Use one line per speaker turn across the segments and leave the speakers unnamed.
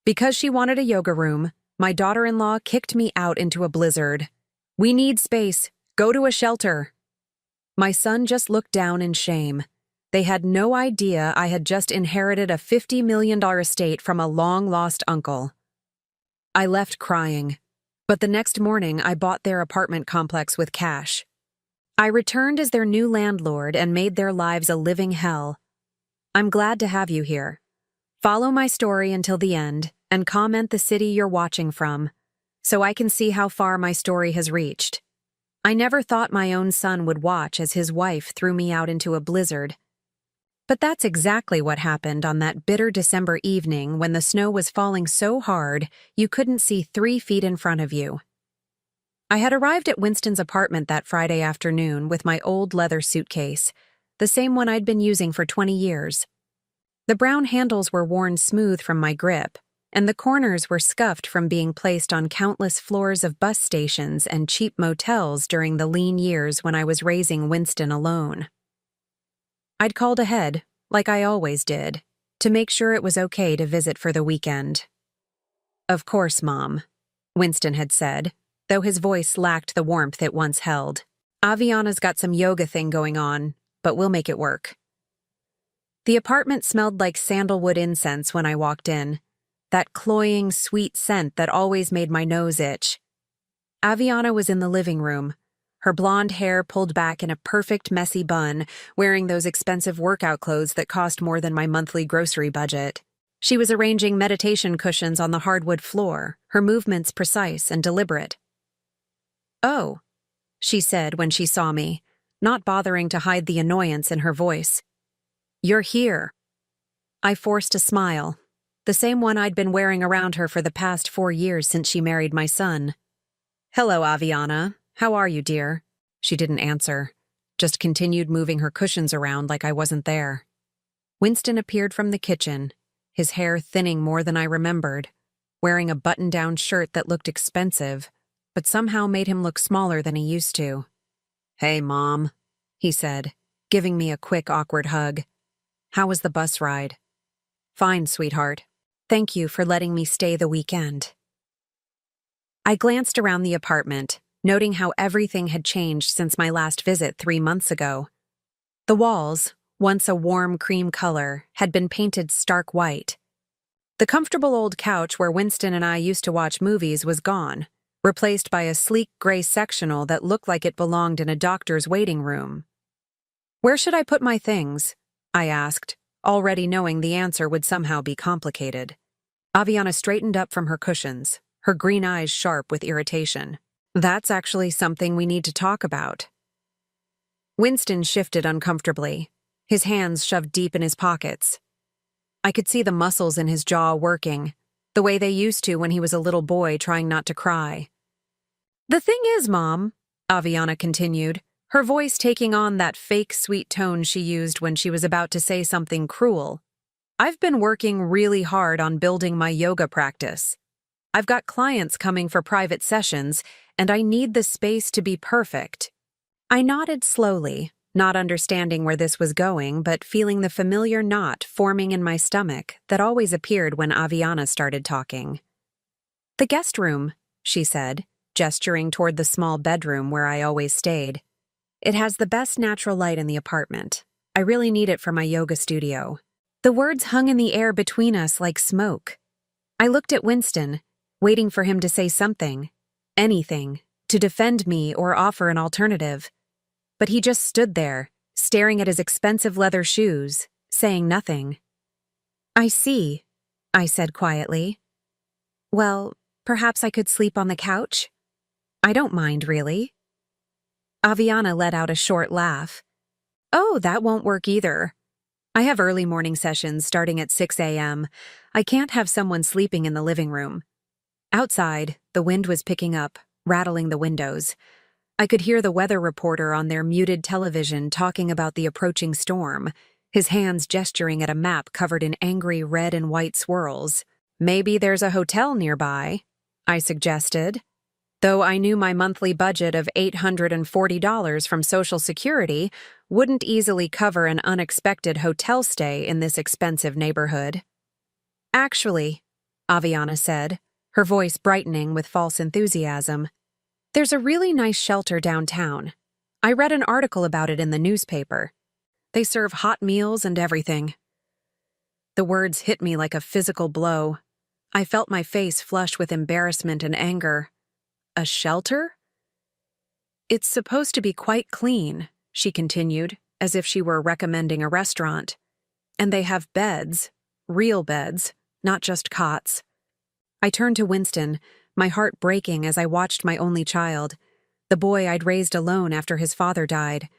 Because she wanted a yoga room, my daughter-in-law kicked me out into a blizzard. We need space. Go to a shelter. My son just looked down in shame. They had no idea I had just inherited a $50 million estate from a long-lost uncle. I left crying, but the next morning I bought their apartment complex with cash. I returned as their new landlord and made their lives a living hell. I'm glad to have you here. Follow my story until the end and comment the city you're watching from, so I can see how far my story has reached. I never thought my own son would watch as his wife threw me out into a blizzard. But that's exactly what happened on that bitter December evening when the snow was falling so hard you couldn't see 3 feet in front of you. I had arrived at Winston's apartment that Friday afternoon with my old leather suitcase, the same one I'd been using for 20 years. The brown handles were worn smooth from my grip, and the corners were scuffed from being placed on countless floors of bus stations and cheap motels during the lean years when I was raising Winston alone. I'd called ahead, like I always did, to make sure it was okay to visit for the weekend. "Of course, Mom," Winston had said, though his voice lacked the warmth it once held. "Aviana's got some yoga thing going on, but we'll make it work." The apartment smelled like sandalwood incense when I walked in, that cloying, sweet scent that always made my nose itch. Aviana was in the living room, her blonde hair pulled back in a perfect messy bun, wearing those expensive workout clothes that cost more than my monthly grocery budget. She was arranging meditation cushions on the hardwood floor, her movements precise and deliberate. "Oh," she said when she saw me, not bothering to hide the annoyance in her voice. "You're here." I forced a smile, the same one I'd been wearing around her for the past 4 years since she married my son. "Hello, Aviana. How are you, dear?" She didn't answer, just continued moving her cushions around like I wasn't there. Winston appeared from the kitchen, his hair thinning more than I remembered, wearing a button-down shirt that looked expensive, but somehow made him look smaller than he used to. "Hey, Mom," he said, giving me a quick, awkward hug. "How was the bus ride?" "Fine, sweetheart. Thank you for letting me stay the weekend." I glanced around the apartment, noting how everything had changed since my last visit 3 months ago. The walls, once a warm cream color, had been painted stark white. The comfortable old couch where Winston and I used to watch movies was gone, replaced by a sleek gray sectional that looked like it belonged in a doctor's waiting room. "Where should I put my things?" I asked, already knowing the answer would somehow be complicated. Aviana straightened up from her cushions, her green eyes sharp with irritation. "That's actually something we need to talk about." Winston shifted uncomfortably, his hands shoved deep in his pockets. I could see the muscles in his jaw working, the way they used to when he was a little boy trying not to cry. "The thing is, Mom," Aviana continued, her voice taking on that fake sweet tone she used when she was about to say something cruel, "I've been working really hard on building my yoga practice. I've got clients coming for private sessions, and I need the space to be perfect." I nodded slowly, not understanding where this was going, but feeling the familiar knot forming in my stomach that always appeared when Aviana started talking. "The guest room," she said, gesturing toward the small bedroom where I always stayed. "It has the best natural light in the apartment. I really need it for my yoga studio." The words hung in the air between us like smoke. I looked at Winston, waiting for him to say something, anything, to defend me or offer an alternative. But he just stood there, staring at his expensive leather shoes, saying nothing. "I see," I said quietly. "Well, perhaps I could sleep on the couch? I don't mind, really." Aviana let out a short laugh. "Oh, that won't work either. I have early morning sessions starting at 6 a.m. I can't have someone sleeping in the living room." Outside, the wind was picking up, rattling the windows. I could hear the weather reporter on their muted television talking about the approaching storm, his hands gesturing at a map covered in angry red and white swirls. "Maybe there's a hotel nearby," I suggested, though I knew my monthly budget of $840 from Social Security wouldn't easily cover an unexpected hotel stay in this expensive neighborhood. "Actually," Aviana said, her voice brightening with false enthusiasm. There's a really nice shelter downtown. I read an article about it in the newspaper. They serve hot meals and everything. The words hit me like a physical blow. I felt my face flush with embarrassment and anger. A shelter? It's supposed to be quite clean, she continued, as if she were recommending a restaurant. And they have beds, real beds, not just cots. I turned to Winston, my heart breaking as I watched my only child, the boy I'd raised alone after his father died,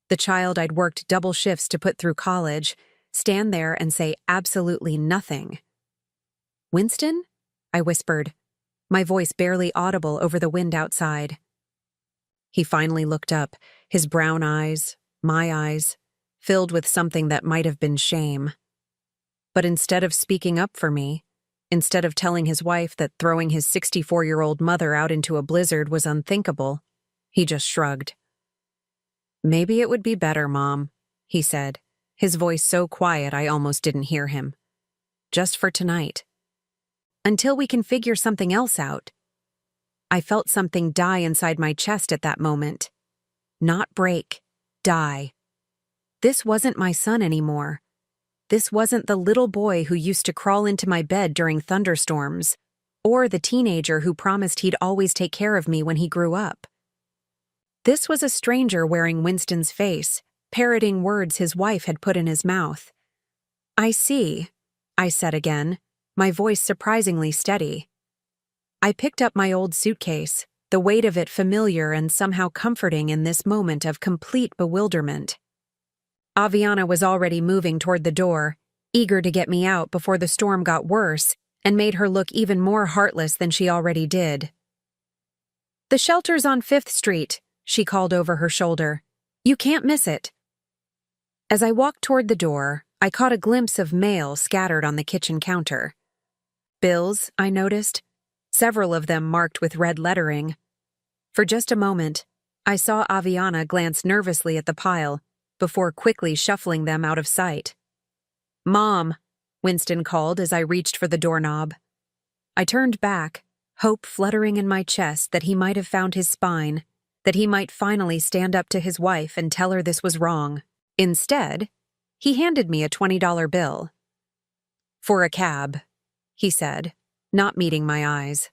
the child I'd worked double shifts to put through college, stand there and say absolutely nothing. Winston? I whispered, my voice barely audible over the wind outside. He finally looked up, his brown eyes, my eyes, filled with something that might have been shame. But instead of speaking up for me, instead of telling his wife that throwing his 64-year-old mother out into a blizzard was unthinkable, he just shrugged. Maybe it would be better, Mom, he said, his voice so quiet I almost didn't hear him. Just for tonight. Until we can figure something else out. I felt something die inside my chest at that moment. Not break, die. This wasn't my son anymore. This wasn't the little boy who used to crawl into my bed during thunderstorms, or the teenager who promised he'd always take care of me when he grew up. This was a stranger wearing Winston's face, parroting words his wife had put in his mouth. I see, I said again, my voice surprisingly steady. I picked up my old suitcase, the weight of it familiar and somehow comforting in this moment of complete bewilderment. Aviana was already moving toward the door, eager to get me out before the storm got worse and made her look even more heartless than she already did. The shelter's on 5th Street, she called over her shoulder. You can't miss it. As I walked toward the door, I caught a glimpse of mail scattered on the kitchen counter. Bills, I noticed, several of them marked with red lettering. For just a moment, I saw Aviana glance nervously at the pile, before quickly shuffling them out of sight. Mom, Winston called as I reached for the doorknob. I turned back, hope fluttering in my chest that he might have found his spine, that he might finally stand up to his wife and tell her this was wrong. Instead, he handed me a $20 bill. For a cab, he said, not meeting my eyes.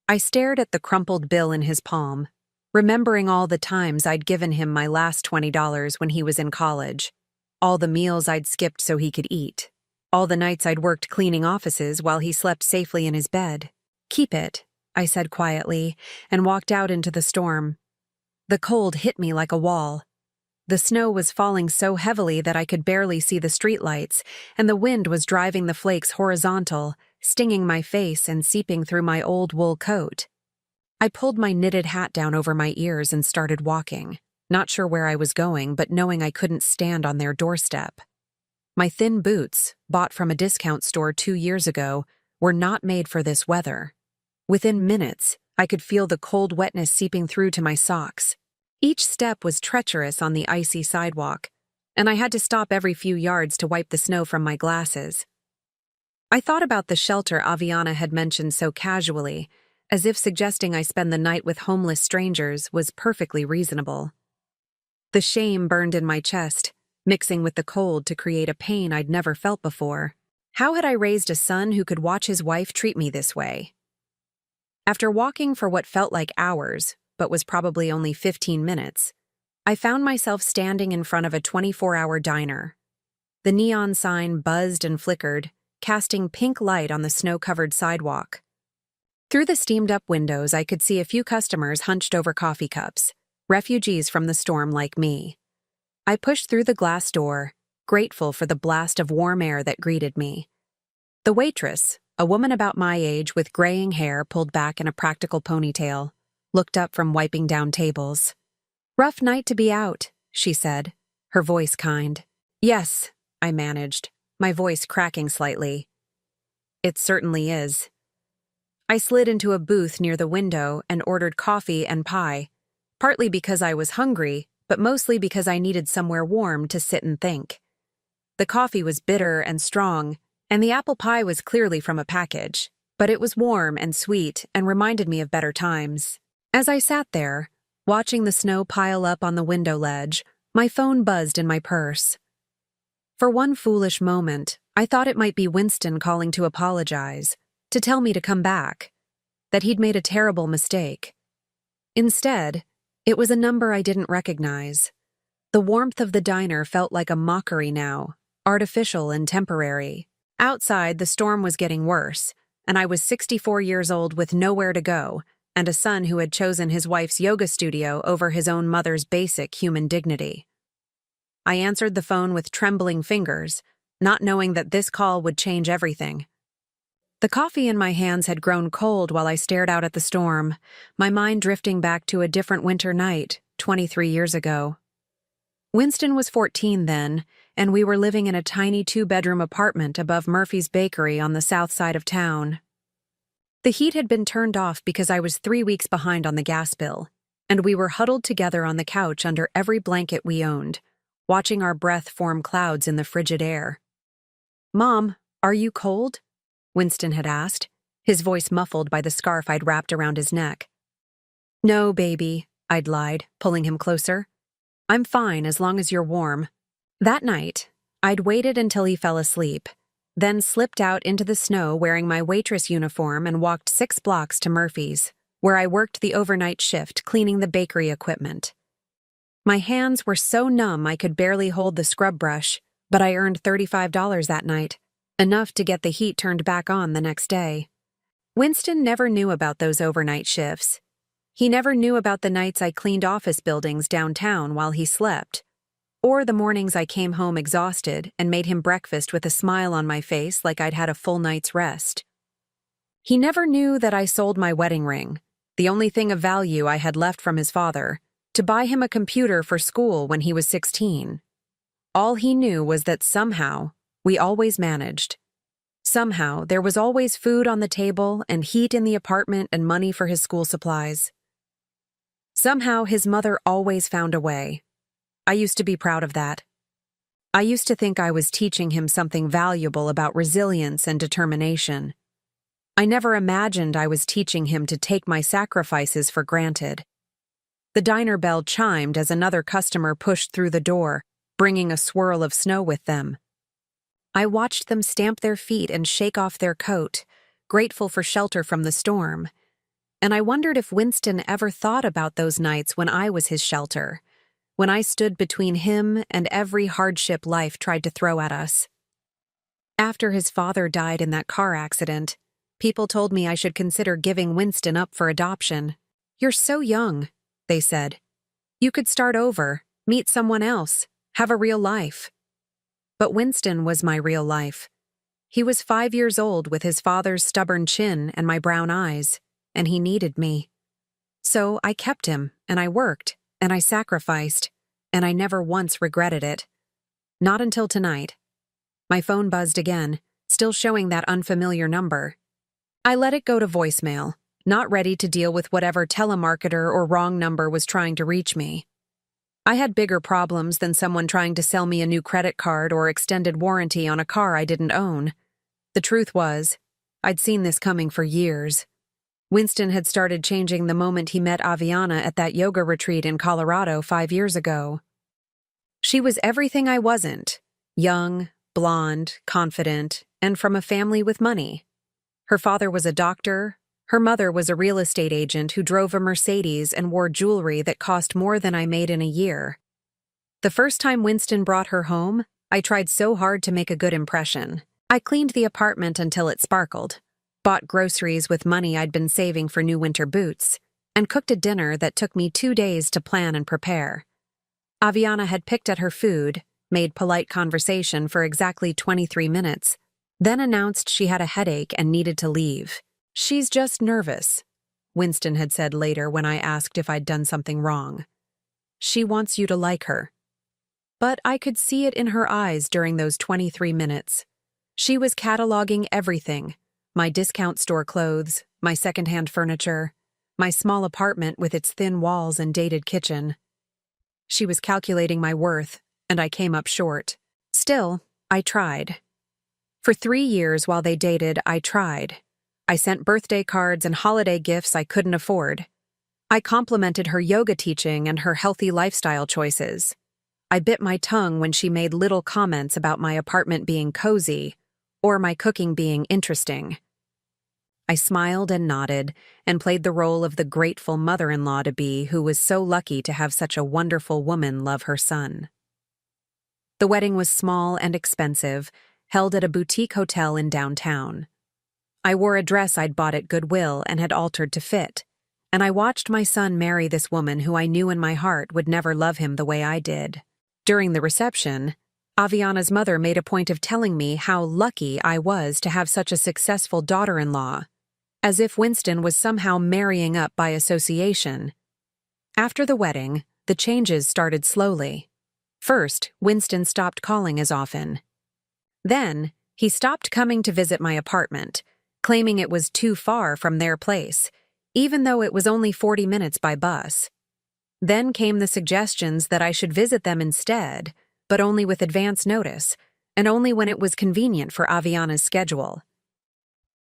I stared at the crumpled bill in his palm, remembering all the times I'd given him my last $20 when he was in college, all the meals I'd skipped so he could eat, all the nights I'd worked cleaning offices while he slept safely in his bed. Keep it, I said quietly, and walked out into the storm. The cold hit me like a wall. The snow was falling so heavily that I could barely see the streetlights, and the wind was driving the flakes horizontal, stinging my face and seeping through my old wool coat. I pulled my knitted hat down over my ears and started walking, not sure where I was going, but knowing I couldn't stand on their doorstep. My thin boots, bought from a discount store 2 years ago, were not made for this weather. Within minutes, I could feel the cold wetness seeping through to my socks. Each step was treacherous on the icy sidewalk, and I had to stop every few yards to wipe the snow from my glasses. I thought about the shelter Aviana had mentioned so casually, as if suggesting I spend the night with homeless strangers was perfectly reasonable. The shame burned in my chest, mixing with the cold to create a pain I'd never felt before. How had I raised a son who could watch his wife treat me this way? After walking for what felt like hours, but was probably only 15 minutes, I found myself standing in front of a 24-hour diner. The neon sign buzzed and flickered, casting pink light on the snow-covered sidewalk. Through the steamed-up windows, I could see a few customers hunched over coffee cups, refugees from the storm like me. I pushed through the glass door, grateful for the blast of warm air that greeted me. The waitress, a woman about my age with graying hair pulled back in a practical ponytail, looked up from wiping down tables. "Rough night to be out," she said, her voice kind. "Yes," I managed, my voice cracking slightly. "It certainly is." I slid into a booth near the window and ordered coffee and pie, partly because I was hungry, but mostly because I needed somewhere warm to sit and think. The coffee was bitter and strong, And the apple pie was clearly from a package, but it was warm and sweet and reminded me of better times. As I sat there, watching the snow pile up on the window ledge, my phone buzzed in my purse. For one foolish moment, I thought it might be Winston calling to apologize, to tell me to come back, that he'd made a terrible mistake. Instead, it was a number I didn't recognize. The warmth of the diner felt like a mockery now, artificial and temporary. Outside, the storm was getting worse, and I was 64 years old with nowhere to go, and a son who had chosen his wife's yoga studio over his own mother's basic human dignity. I answered the phone with trembling fingers, not knowing that this call would change everything. The coffee in my hands had grown cold while I stared out at the storm, my mind drifting back to a different winter night, 23 years ago. Winston was 14 then, and we were living in a tiny 2-bedroom apartment above Murphy's Bakery on the south side of town. The heat had been turned off because I was 3 weeks behind on the gas bill, and we were huddled together on the couch under every blanket we owned, watching our breath form clouds in the frigid air. "Mom, are you cold?" Winston had asked, his voice muffled by the scarf I'd wrapped around his neck. "No, baby," I'd lied, pulling him closer. "I'm fine as long as you're warm." That night, I'd waited until he fell asleep, then slipped out into the snow wearing my waitress uniform and walked 6 blocks to Murphy's, where I worked the overnight shift cleaning the bakery equipment. My hands were so numb I could barely hold the scrub brush, but I earned $35 that night, enough to get the heat turned back on the next day. Winston never knew about those overnight shifts. He never knew about the nights I cleaned office buildings downtown while he slept, or the mornings I came home exhausted and made him breakfast with a smile on my face like I'd had a full night's rest. He never knew that I sold my wedding ring, the only thing of value I had left from his father, to buy him a computer for school when he was 16. All he knew was that somehow, we always managed. Somehow, there was always food on the table and heat in the apartment and money for his school supplies. Somehow, his mother always found a way. I used to be proud of that. I used to think I was teaching him something valuable about resilience and determination. I never imagined I was teaching him to take my sacrifices for granted. The diner bell chimed as another customer pushed through the door, bringing a swirl of snow with them. I watched them stamp their feet and shake off their coat, grateful for shelter from the storm. And I wondered if Winston ever thought about those nights when I was his shelter, when I stood between him and every hardship life tried to throw at us. After his father died in that car accident, people told me I should consider giving Winston up for adoption. "You're so young," they said. "You could start over, meet someone else, have a real life." But Winston was my real life. He was 5 years old with his father's stubborn chin and my brown eyes, and he needed me. So I kept him, and I worked, and I sacrificed, and I never once regretted it. Not until tonight. My phone buzzed again, still showing that unfamiliar number. I let it go to voicemail, not ready to deal with whatever telemarketer or wrong number was trying to reach me. I had bigger problems than someone trying to sell me a new credit card or extended warranty on a car I didn't own. The truth was, I'd seen this coming for years. Winston had started changing the moment he met Aviana at that yoga retreat in Colorado 5 years ago. She was everything I wasn't: young, blonde, confident, and from a family with money. Her father was a doctor. Her mother was a real estate agent who drove a Mercedes and wore jewelry that cost more than I made in a year. The first time Winston brought her home, I tried so hard to make a good impression. I cleaned the apartment until it sparkled, bought groceries with money I'd been saving for new winter boots, and cooked a dinner that took me 2 days to plan and prepare. Aviana had picked at her food, made polite conversation for exactly 23 minutes, then announced she had a headache and needed to leave. "She's just nervous," Winston had said later when I asked if I'd done something wrong. "She wants you to like her." But I could see it in her eyes during those 23 minutes. She was cataloging everything: my discount store clothes, my secondhand furniture, my small apartment with its thin walls and dated kitchen. She was calculating my worth, and I came up short. Still, I tried. For 3 years while they dated, I tried. I sent birthday cards and holiday gifts I couldn't afford. I complimented her yoga teaching and her healthy lifestyle choices. I bit my tongue when she made little comments about my apartment being cozy or my cooking being interesting. I smiled and nodded and played the role of the grateful mother-in-law-to-be who was so lucky to have such a wonderful woman love her son. The wedding was small and expensive, held at a boutique hotel in downtown. I wore a dress I'd bought at Goodwill and had altered to fit, and I watched my son marry this woman who I knew in my heart would never love him the way I did. During the reception, Aviana's mother made a point of telling me how lucky I was to have such a successful daughter-in-law, as if Winston was somehow marrying up by association. After the wedding, the changes started slowly. First, Winston stopped calling as often. Then, he stopped coming to visit my apartment, claiming it was too far from their place, even though it was only 40 minutes by bus. Then came the suggestions that I should visit them instead, but only with advance notice, and only when it was convenient for Aviana's schedule.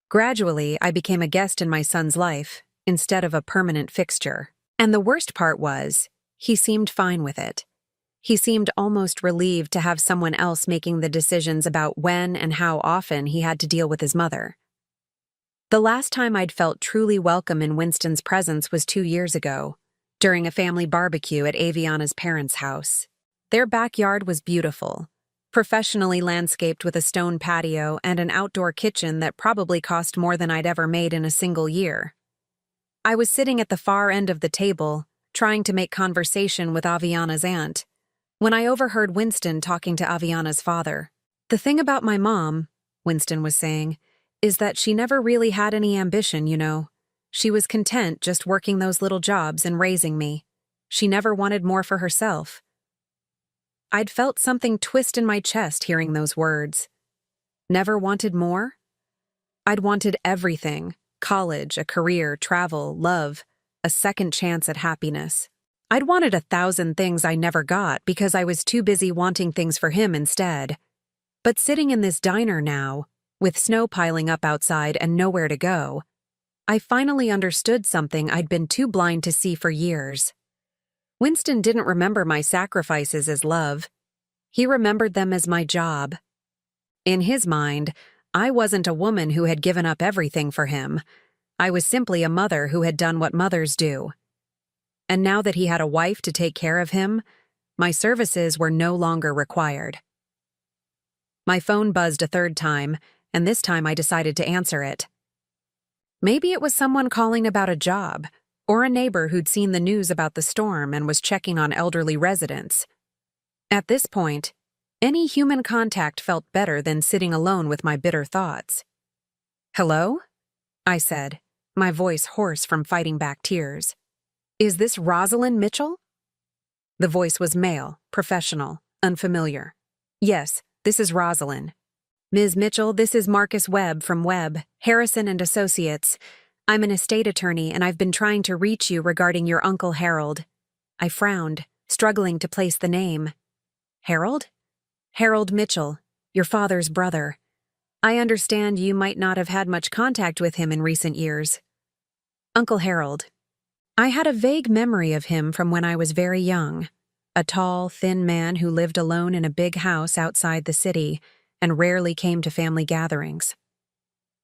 Gradually, I became a guest in my son's life, instead of a permanent fixture. And the worst part was, he seemed fine with it. He seemed almost relieved to have someone else making the decisions about when and how often he had to deal with his mother. The last time I'd felt truly welcome in Winston's presence was 2 years ago, during a family barbecue at Aviana's parents' house. Their backyard was beautiful, professionally landscaped with a stone patio and an outdoor kitchen that probably cost more than I'd ever made in a single year. I was sitting at the far end of the table, trying to make conversation with Aviana's aunt, when I overheard Winston talking to Aviana's father. "The thing about my mom," Winston was saying, "is that she never really had any ambition, you know. She was content just working those little jobs and raising me. She never wanted more for herself." I'd felt something twist in my chest hearing those words. Never wanted more? I'd wanted everything: college, a career, travel, love, a second chance at happiness. I'd wanted 1,000 things I never got because I was too busy wanting things for him instead. But sitting in this diner now, with snow piling up outside and nowhere to go, I finally understood something I'd been too blind to see for years. Winston didn't remember my sacrifices as love. He remembered them as my job. In his mind, I wasn't a woman who had given up everything for him. I was simply a mother who had done what mothers do. And now that he had a wife to take care of him, my services were no longer required. My phone buzzed a third time, and this time I decided to answer it. Maybe it was someone calling about a job, or a neighbor who'd seen the news about the storm and was checking on elderly residents. At this point, any human contact felt better than sitting alone with my bitter thoughts. "Hello?" I said, my voice hoarse from fighting back tears. "Is this Rosalind Mitchell?" The voice was male, professional, unfamiliar. "Yes, this is Rosalind." "Ms. Mitchell, this is Marcus Webb from Webb, Harrison and Associates. I'm an estate attorney and I've been trying to reach you regarding your Uncle Harold." I frowned, struggling to place the name. "Harold?" "Harold Mitchell, your father's brother. I understand you might not have had much contact with him in recent years." Uncle Harold. I had a vague memory of him from when I was very young. A tall, thin man who lived alone in a big house outside the city and rarely came to family gatherings.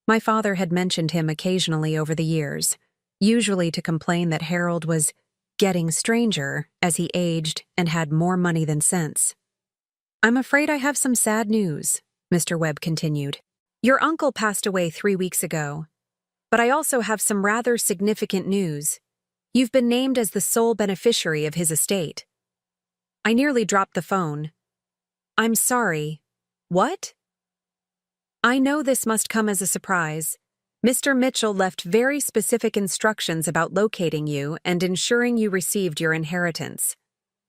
My father had mentioned him occasionally over the years, usually to complain that Harold was getting stranger as he aged and had more money than sense. "I'm afraid I have some sad news," Mr. Webb continued. "Your uncle passed away 3 weeks ago. But I also have some rather significant news. You've been named as the sole beneficiary of his estate." I nearly dropped the phone. "I'm sorry. What?" "I know this must come as a surprise. Mr. Mitchell left very specific instructions about locating you and ensuring you received your inheritance.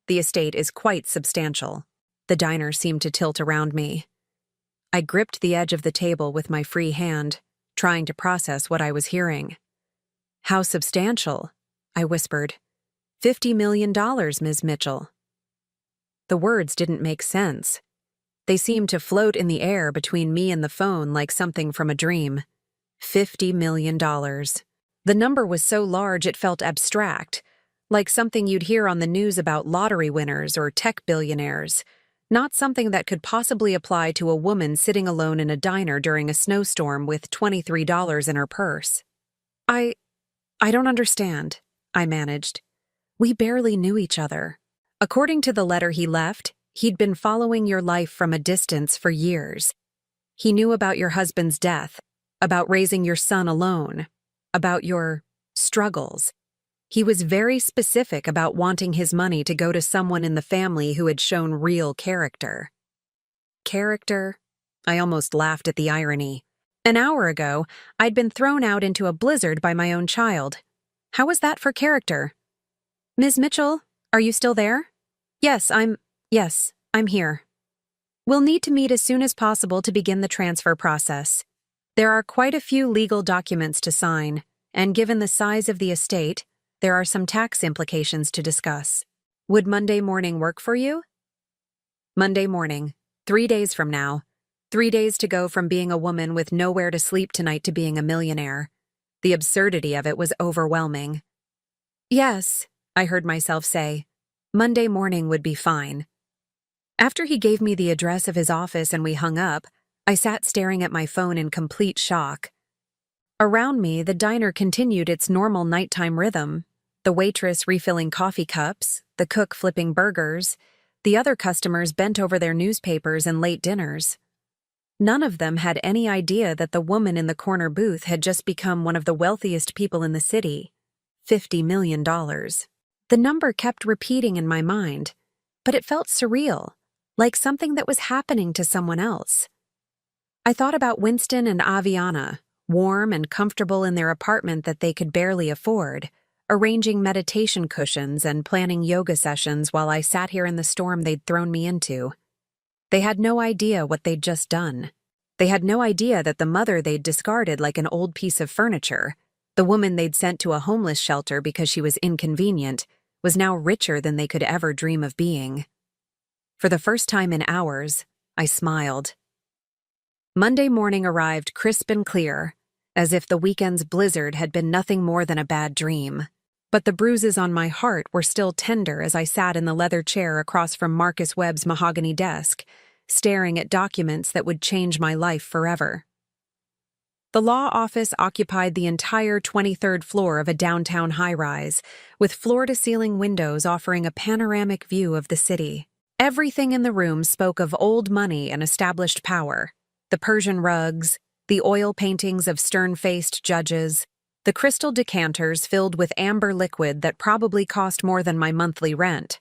The estate is quite substantial." The diner seemed to tilt around me. I gripped the edge of the table with my free hand, trying to process what I was hearing. "How substantial?" I whispered. $50 million, Ms. Mitchell." The words didn't make sense. They seemed to float in the air between me and the phone like something from a dream. $50 million. The number was so large it felt abstract, like something you'd hear on the news about lottery winners or tech billionaires, not something that could possibly apply to a woman sitting alone in a diner during a snowstorm with $23 in her purse. I don't understand, I managed. We barely knew each other. According to the letter he left, he'd been following your life from a distance for years. He knew about your husband's death, about raising your son alone, about your struggles. He was very specific about wanting his money to go to someone in the family who had shown real character. Character? I almost laughed at the irony. An hour ago, I'd been thrown out into a blizzard by my own child. How was that for character? Ms. Mitchell, are you still there? Yes, I'm here. We'll need to meet as soon as possible to begin the transfer process. There are quite a few legal documents to sign, and given the size of the estate, there are some tax implications to discuss. Would Monday morning work for you? Monday morning, 3 days from now. 3 days to go from being a woman with nowhere to sleep tonight to being a millionaire. The absurdity of it was overwhelming. Yes, I heard myself say. Monday morning would be fine. After he gave me the address of his office and we hung up, I sat staring at my phone in complete shock. Around me, the diner continued its normal nighttime rhythm. The waitress refilling coffee cups, the cook flipping burgers, the other customers bent over their newspapers and late dinners. None of them had any idea that the woman in the corner booth had just become one of the wealthiest people in the city. $50 million. The number kept repeating in my mind, but it felt surreal, like something that was happening to someone else. I thought about Winston and Aviana, warm and comfortable in their apartment that they could barely afford, arranging meditation cushions and planning yoga sessions while I sat here in the storm they'd thrown me into. They had no idea what they'd just done. They had no idea that the mother they'd discarded like an old piece of furniture, the woman they'd sent to a homeless shelter because she was inconvenient, was now richer than they could ever dream of being. For the first time in hours, I smiled. Monday morning arrived crisp and clear, as if the weekend's blizzard had been nothing more than a bad dream. But the bruises on my heart were still tender as I sat in the leather chair across from Marcus Webb's mahogany desk, staring at documents that would change my life forever. The law office occupied the entire 23rd floor of a downtown high-rise, with floor-to-ceiling windows offering a panoramic view of the city. Everything in the room spoke of old money and established power. The Persian rugs, the oil paintings of stern-faced judges, the crystal decanters filled with amber liquid that probably cost more than my monthly rent.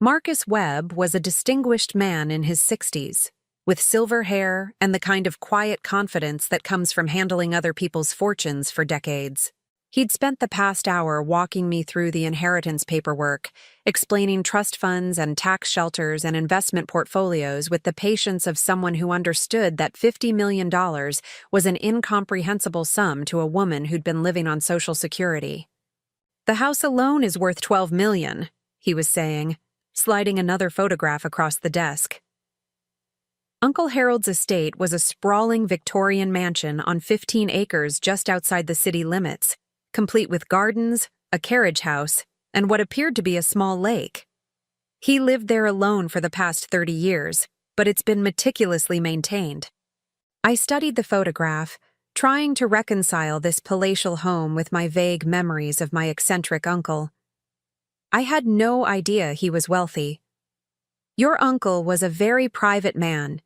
Marcus Webb was a distinguished man in his 60s, with silver hair and the kind of quiet confidence that comes from handling other people's fortunes for decades. He'd spent the past hour walking me through the inheritance paperwork, explaining trust funds and tax shelters and investment portfolios with the patience of someone who understood that $50 million was an incomprehensible sum to a woman who'd been living on Social Security. "The house alone is worth $12 million, he was saying, sliding another photograph across the desk. Uncle Harold's estate was a sprawling Victorian mansion on 15 acres just outside the city limits, complete with gardens, a carriage house, and what appeared to be a small lake. He lived there alone for the past 30 years, but it's been meticulously maintained. I studied the photograph, trying to reconcile this palatial home with my vague memories of my eccentric uncle. I had no idea he was wealthy. Your uncle was a very private man.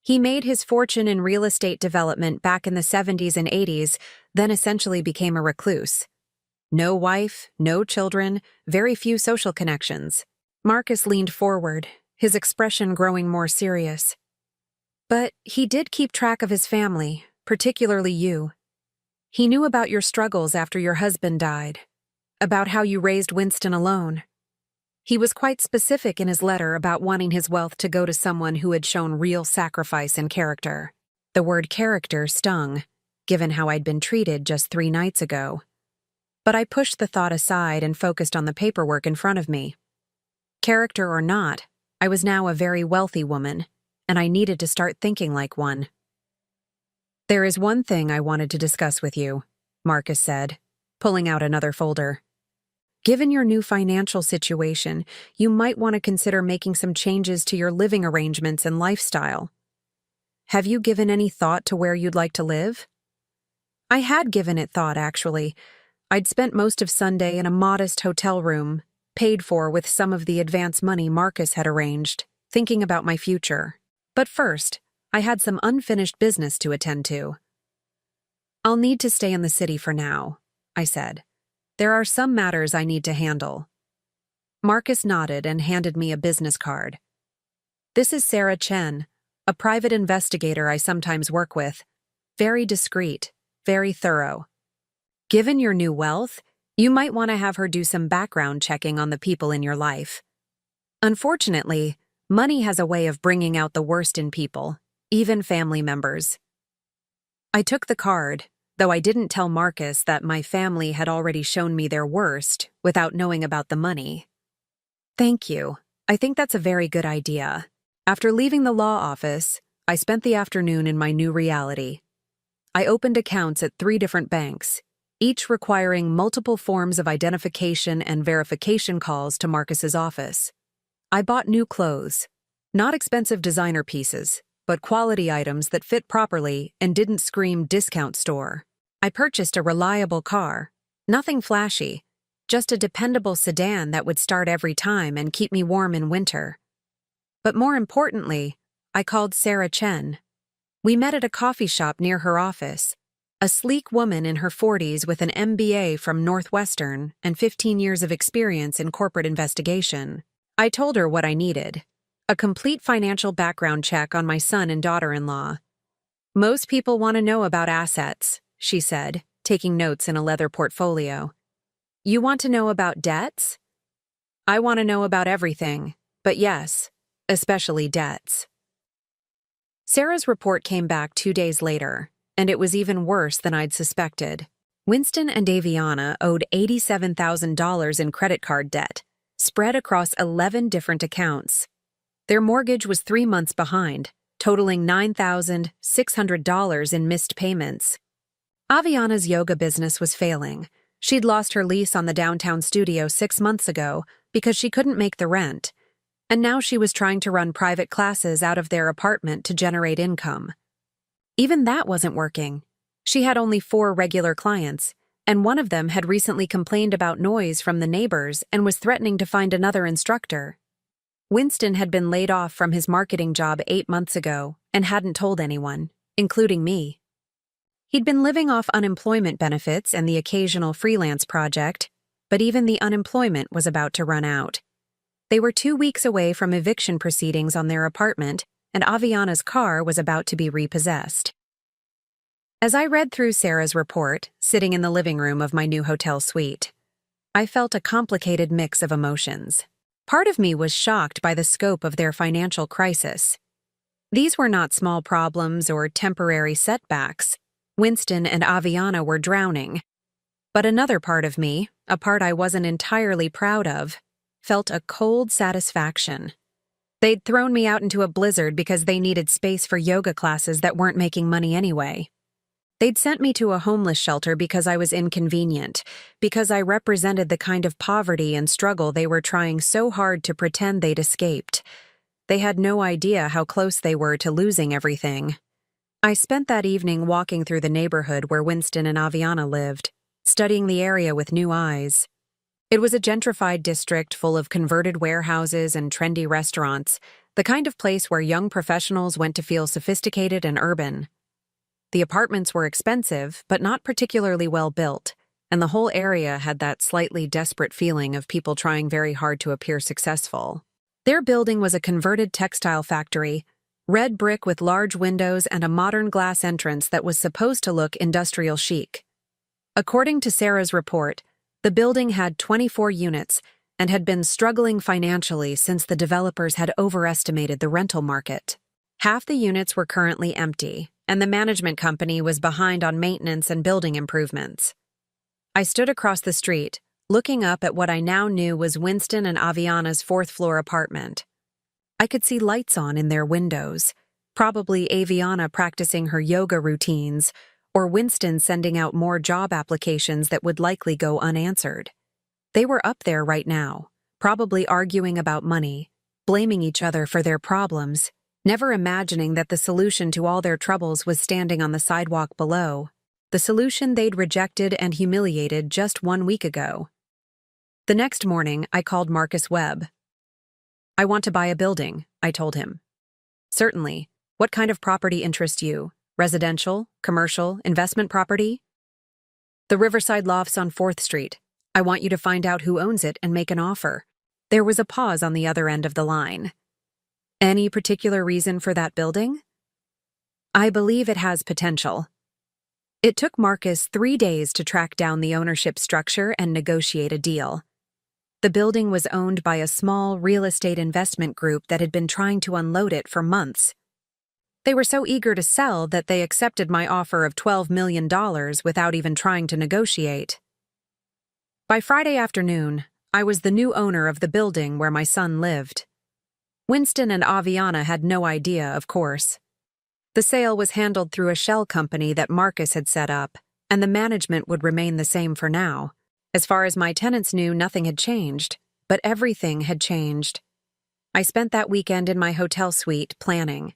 He made his fortune in real estate development back in the 70s and 80s, then essentially became a recluse. No wife, no children, very few social connections. Marcus leaned forward, his expression growing more serious. But he did keep track of his family, particularly you. He knew about your struggles after your husband died, about how you raised Winston alone. He was quite specific in his letter about wanting his wealth to go to someone who had shown real sacrifice and character. The word character stung, given how I'd been treated just 3 nights ago. But I pushed the thought aside and focused on the paperwork in front of me. Character or not, I was now a very wealthy woman, and I needed to start thinking like one. "There is one thing I wanted to discuss with you," Marcus said, pulling out another folder. "Given your new financial situation, you might want to consider making some changes to your living arrangements and lifestyle. Have you given any thought to where you'd like to live?" I had given it thought, actually. I'd spent most of Sunday in a modest hotel room, paid for with some of the advance money Marcus had arranged, thinking about my future. But first, I had some unfinished business to attend to. "I'll need to stay in the city for now," I said. "There are some matters I need to handle." Marcus nodded and handed me a business card. "This is Sarah Chen, a private investigator I sometimes work with. Very discreet, very thorough. Given your new wealth, you might want to have her do some background checking on the people in your life. Unfortunately, money has a way of bringing out the worst in people, even family members." I took the card, though I didn't tell Marcus that my family had already shown me their worst without knowing about the money. "Thank you. I think that's a very good idea." After leaving the law office, I spent the afternoon in my new reality. I opened accounts at 3 different banks, each requiring multiple forms of identification and verification calls to Marcus's office. I bought new clothes, not expensive designer pieces, but quality items that fit properly and didn't scream discount store. I purchased a reliable car, nothing flashy, just a dependable sedan that would start every time and keep me warm in winter. But more importantly, I called Sarah Chen. We met at a coffee shop near her office, a sleek woman in her 40s with an MBA from Northwestern and 15 years of experience in corporate investigation. I told her what I needed: a complete financial background check on my son and daughter-in-law. "Most people want to know about assets," she said, taking notes in a leather portfolio. "You want to know about debts?" "I want to know about everything, but yes, especially debts." Sarah's report came back 2 days later, and it was even worse than I'd suspected. Winston and Aviana owed $87,000 in credit card debt, spread across 11 different accounts. Their mortgage was 3 months behind, totaling $9,600 in missed payments. Aviana's yoga business was failing. She'd lost her lease on the downtown studio 6 months ago because she couldn't make the rent, and now she was trying to run private classes out of their apartment to generate income. Even that wasn't working. She had only 4 regular clients, and one of them had recently complained about noise from the neighbors and was threatening to find another instructor. Winston had been laid off from his marketing job 8 months ago and hadn't told anyone, including me. He'd been living off unemployment benefits and the occasional freelance project, but even the unemployment was about to run out. They were 2 weeks away from eviction proceedings on their apartment, and Aviana's car was about to be repossessed. As I read through Sarah's report, sitting in the living room of my new hotel suite, I felt a complicated mix of emotions. Part of me was shocked by the scope of their financial crisis. These were not small problems or temporary setbacks. Winston and Aviana were drowning. But another part of me, a part I wasn't entirely proud of, felt a cold satisfaction. They'd thrown me out into a blizzard because they needed space for yoga classes that weren't making money anyway. They'd sent me to a homeless shelter because I was inconvenient, because I represented the kind of poverty and struggle they were trying so hard to pretend they'd escaped. They had no idea how close they were to losing everything. I spent that evening walking through the neighborhood where Winston and Aviana lived, studying the area with new eyes. It was a gentrified district full of converted warehouses and trendy restaurants, the kind of place where young professionals went to feel sophisticated and urban. The apartments were expensive, but not particularly well built, and the whole area had that slightly desperate feeling of people trying very hard to appear successful. Their building was a converted textile factory, red brick with large windows and a modern glass entrance that was supposed to look industrial chic. According to Sarah's report, the building had 24 units and had been struggling financially since the developers had overestimated the rental market. Half the units were currently empty, and the management company was behind on maintenance and building improvements. I stood across the street, looking up at what I now knew was Winston and Aviana's 4th-floor apartment. I could see lights on in their windows, Probably Aviana practicing her yoga routines, or Winston sending out more job applications that would likely go unanswered. They were up there right now, probably arguing about money, blaming each other for their problems, never imagining that the solution to all their troubles was standing on the sidewalk below, the solution they'd rejected and humiliated just 1 week ago. The next morning, I called Marcus Webb. "I want to buy a building," I told him. "Certainly. What kind of property interests you? Residential, commercial, investment property?" "The Riverside Lofts on 4th Street. I want you to find out who owns it and make an offer." There was a pause on the other end of the line. "Any particular reason for that building?" "I believe it has potential." It took Marcus 3 days to track down the ownership structure and negotiate a deal. The building was owned by a small real estate investment group that had been trying to unload it for months. They were so eager to sell that they accepted my offer of $12 million without even trying to negotiate. By Friday afternoon, I was the new owner of the building where my son lived. Winston and Aviana had no idea, of course. The sale was handled through a shell company that Marcus had set up, and the management would remain the same for now. As far as my tenants knew, nothing had changed, but everything had changed. I spent that weekend in my hotel suite planning.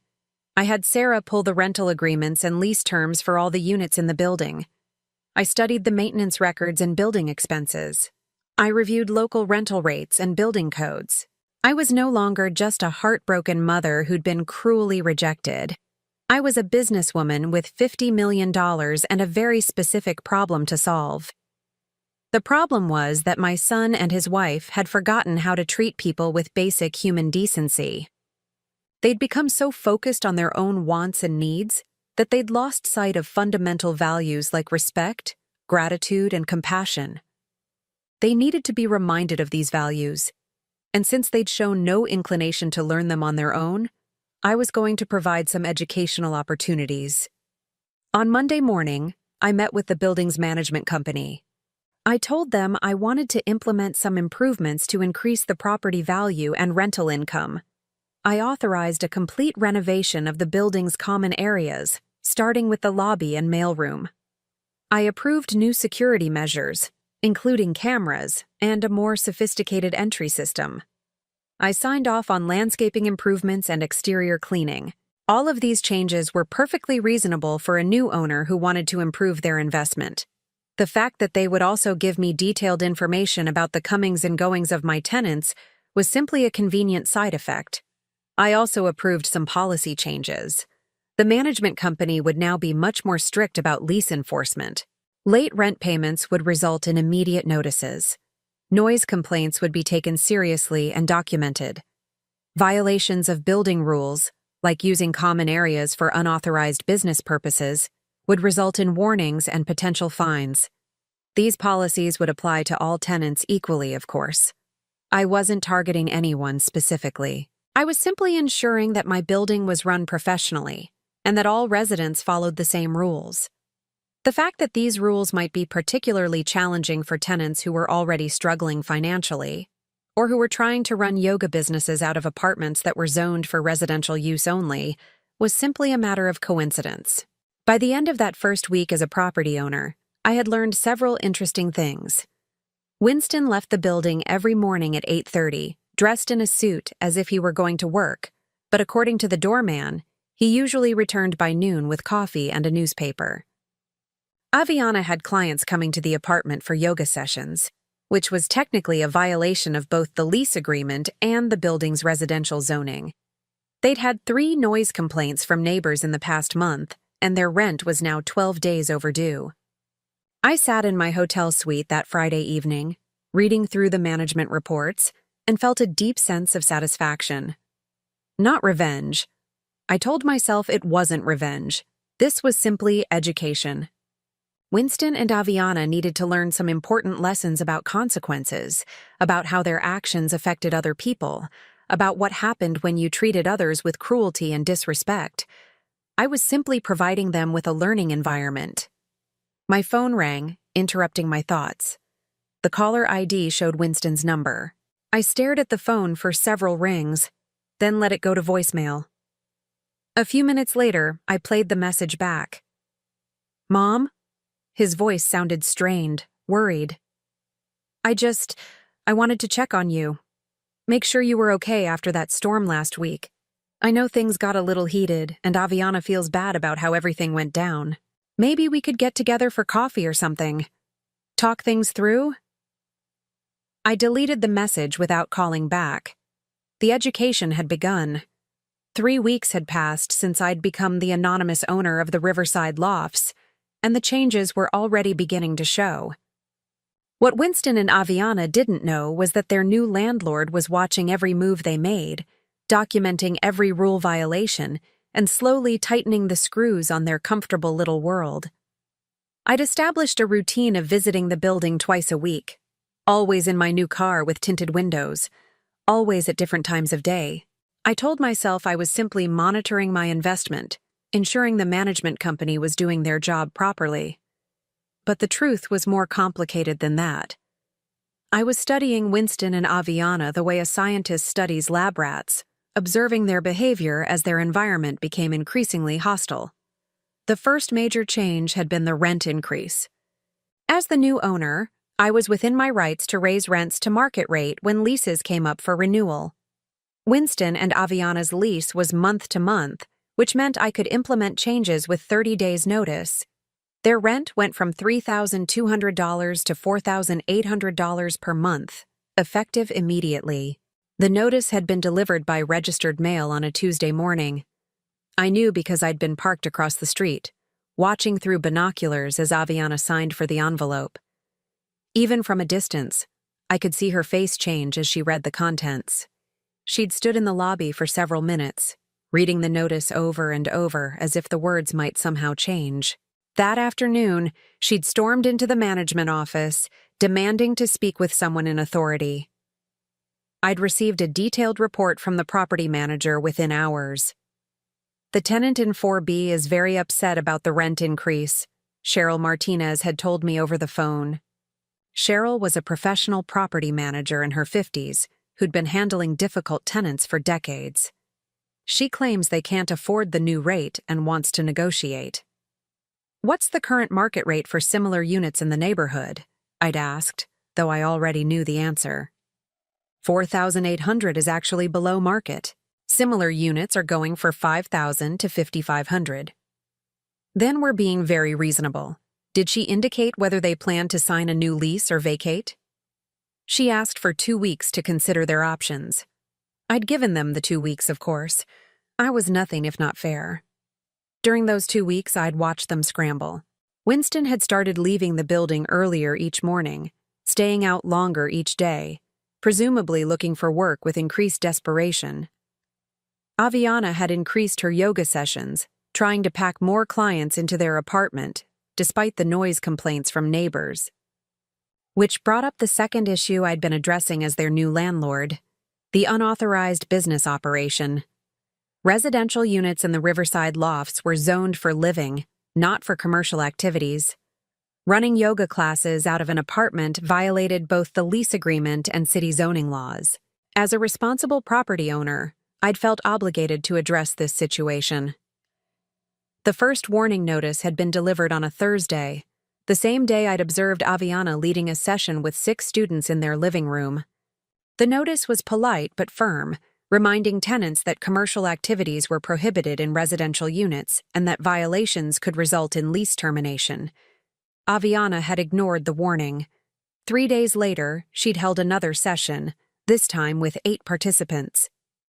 I had Sarah pull the rental agreements and lease terms for all the units in the building. I studied the maintenance records and building expenses. I reviewed local rental rates and building codes. I was no longer just a heartbroken mother who'd been cruelly rejected. I was a businesswoman with $50 million and a very specific problem to solve. The problem was that my son and his wife had forgotten how to treat people with basic human decency. They'd become so focused on their own wants and needs that they'd lost sight of fundamental values like respect, gratitude, and compassion. They needed to be reminded of these values, and since they'd shown no inclination to learn them on their own, I was going to provide some educational opportunities. On Monday morning, I met with the building's management company. I told them I wanted to implement some improvements to increase the property value and rental income. I authorized a complete renovation of the building's common areas, starting with the lobby and mailroom. I approved new security measures, including cameras and a more sophisticated entry system. I signed off on landscaping improvements and exterior cleaning. All of these changes were perfectly reasonable for a new owner who wanted to improve their investment. The fact that they would also give me detailed information about the comings and goings of my tenants was simply a convenient side effect. I also approved some policy changes. The management company would now be much more strict about lease enforcement. Late rent payments would result in immediate notices. Noise complaints would be taken seriously and documented. Violations of building rules, like using common areas for unauthorized business purposes, would result in warnings and potential fines. These policies would apply to all tenants equally, of course. I wasn't targeting anyone specifically. I was simply ensuring that my building was run professionally, and that all residents followed the same rules. The fact that these rules might be particularly challenging for tenants who were already struggling financially, or who were trying to run yoga businesses out of apartments that were zoned for residential use only, was simply a matter of coincidence. By the end of that first week as a property owner, I had learned several interesting things. Winston left the building every morning at 8:30, dressed in a suit as if he were going to work, but according to the doorman, he usually returned by noon with coffee and a newspaper. Aviana had clients coming to the apartment for yoga sessions, which was technically a violation of both the lease agreement and the building's residential zoning. They'd had 3 noise complaints from neighbors in the past month, and their rent was now 12 days overdue. I sat in my hotel suite that Friday evening, reading through the management reports, and felt a deep sense of satisfaction. Not revenge. I told myself it wasn't revenge. This was simply education. Winston and Aviana needed to learn some important lessons about consequences, about how their actions affected other people, about what happened when you treated others with cruelty and disrespect. I was simply providing them with a learning environment. My phone rang, interrupting my thoughts. The caller ID showed Winston's number. I stared at the phone for several rings, then let it go to voicemail. A few minutes later, I played the message back. "Mom?" His voice sounded strained, worried. I wanted to check on you. Make sure you were okay after that storm last week. I know things got a little heated, and Aviana feels bad about how everything went down. Maybe we could get together for coffee or something. Talk things through?" I deleted the message without calling back. The education had begun. 3 weeks had passed since I'd become the anonymous owner of the Riverside Lofts, and the changes were already beginning to show. What Winston and Aviana didn't know was that their new landlord was watching every move they made, documenting every rule violation, and slowly tightening the screws on their comfortable little world. I'd established a routine of visiting the building twice a week, always in my new car with tinted windows, always at different times of day. I told myself I was simply monitoring my investment, ensuring the management company was doing their job properly. But the truth was more complicated than that. I was studying Winston and Aviana the way a scientist studies lab rats, observing their behavior as their environment became increasingly hostile. The first major change had been the rent increase. As the new owner, I was within my rights to raise rents to market rate when leases came up for renewal. Winston and Aviana's lease was month to month, which meant I could implement changes with 30 days' notice. Their rent went from $3,200 to $4,800 per month, effective immediately. The notice had been delivered by registered mail on a Tuesday morning. I knew because I'd been parked across the street, watching through binoculars as Aviana signed for the envelope. Even from a distance, I could see her face change as she read the contents. She'd stood in the lobby for several minutes, reading the notice over and over as if the words might somehow change. That afternoon, she'd stormed into the management office, demanding to speak with someone in authority. I'd received a detailed report from the property manager within hours. "The tenant in 4B is very upset about the rent increase," Cheryl Martinez had told me over the phone. Cheryl was a professional property manager in her 50s who'd been handling difficult tenants for decades. She claims they can't afford the new rate and wants to negotiate. "What's the current market rate for similar units in the neighborhood?" I'd asked, though I already knew the answer. $4,800 is actually below market. Similar units are going for $5,000 to $5,500. Then we're being very reasonable. Did she indicate whether they plan to sign a new lease or vacate? She asked for 2 weeks to consider their options. I'd given them the 2 weeks, of course. I was nothing if not fair. During those 2 weeks, I'd watched them scramble. Winston had started leaving the building earlier each morning, staying out longer each day, presumably looking for work with increased desperation. Aviana had increased her yoga sessions, trying to pack more clients into their apartment, despite the noise complaints from neighbors. Which brought up the second issue I'd been addressing as their new landlord, the unauthorized business operation. Residential units in the Riverside Lofts were zoned for living, not for commercial activities. Running yoga classes out of an apartment violated both the lease agreement and city zoning laws. As a responsible property owner, I'd felt obligated to address this situation. The first warning notice had been delivered on a Thursday, the same day I'd observed Aviana leading a session with 6 students in their living room. The notice was polite but firm, reminding tenants that commercial activities were prohibited in residential units and that violations could result in lease termination. Aviana had ignored the warning. 3 days later, she'd held another session, this time with 8 participants.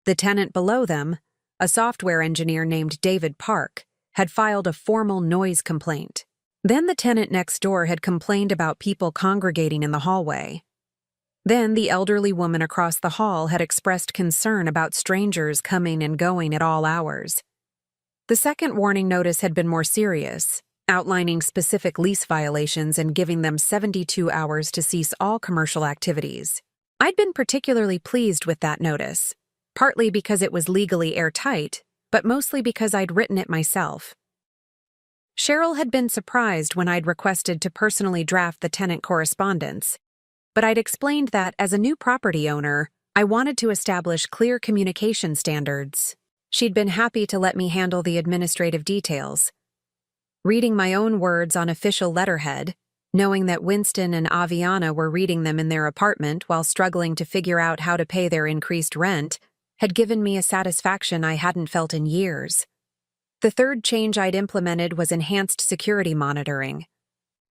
The tenant below them, a software engineer named David Park, had filed a formal noise complaint. Then the tenant next door had complained about people congregating in the hallway. Then the elderly woman across the hall had expressed concern about strangers coming and going at all hours. The second warning notice had been more serious, outlining specific lease violations and giving them 72 hours to cease all commercial activities. I'd been particularly pleased with that notice, partly because it was legally airtight, but mostly because I'd written it myself. Cheryl had been surprised when I'd requested to personally draft the tenant correspondence, but I'd explained that as a new property owner, I wanted to establish clear communication standards. She'd been happy to let me handle the administrative details. Reading my own words on official letterhead, knowing that Winston and Aviana were reading them in their apartment while struggling to figure out how to pay their increased rent, had given me a satisfaction I hadn't felt in years. The third change I'd implemented was enhanced security monitoring.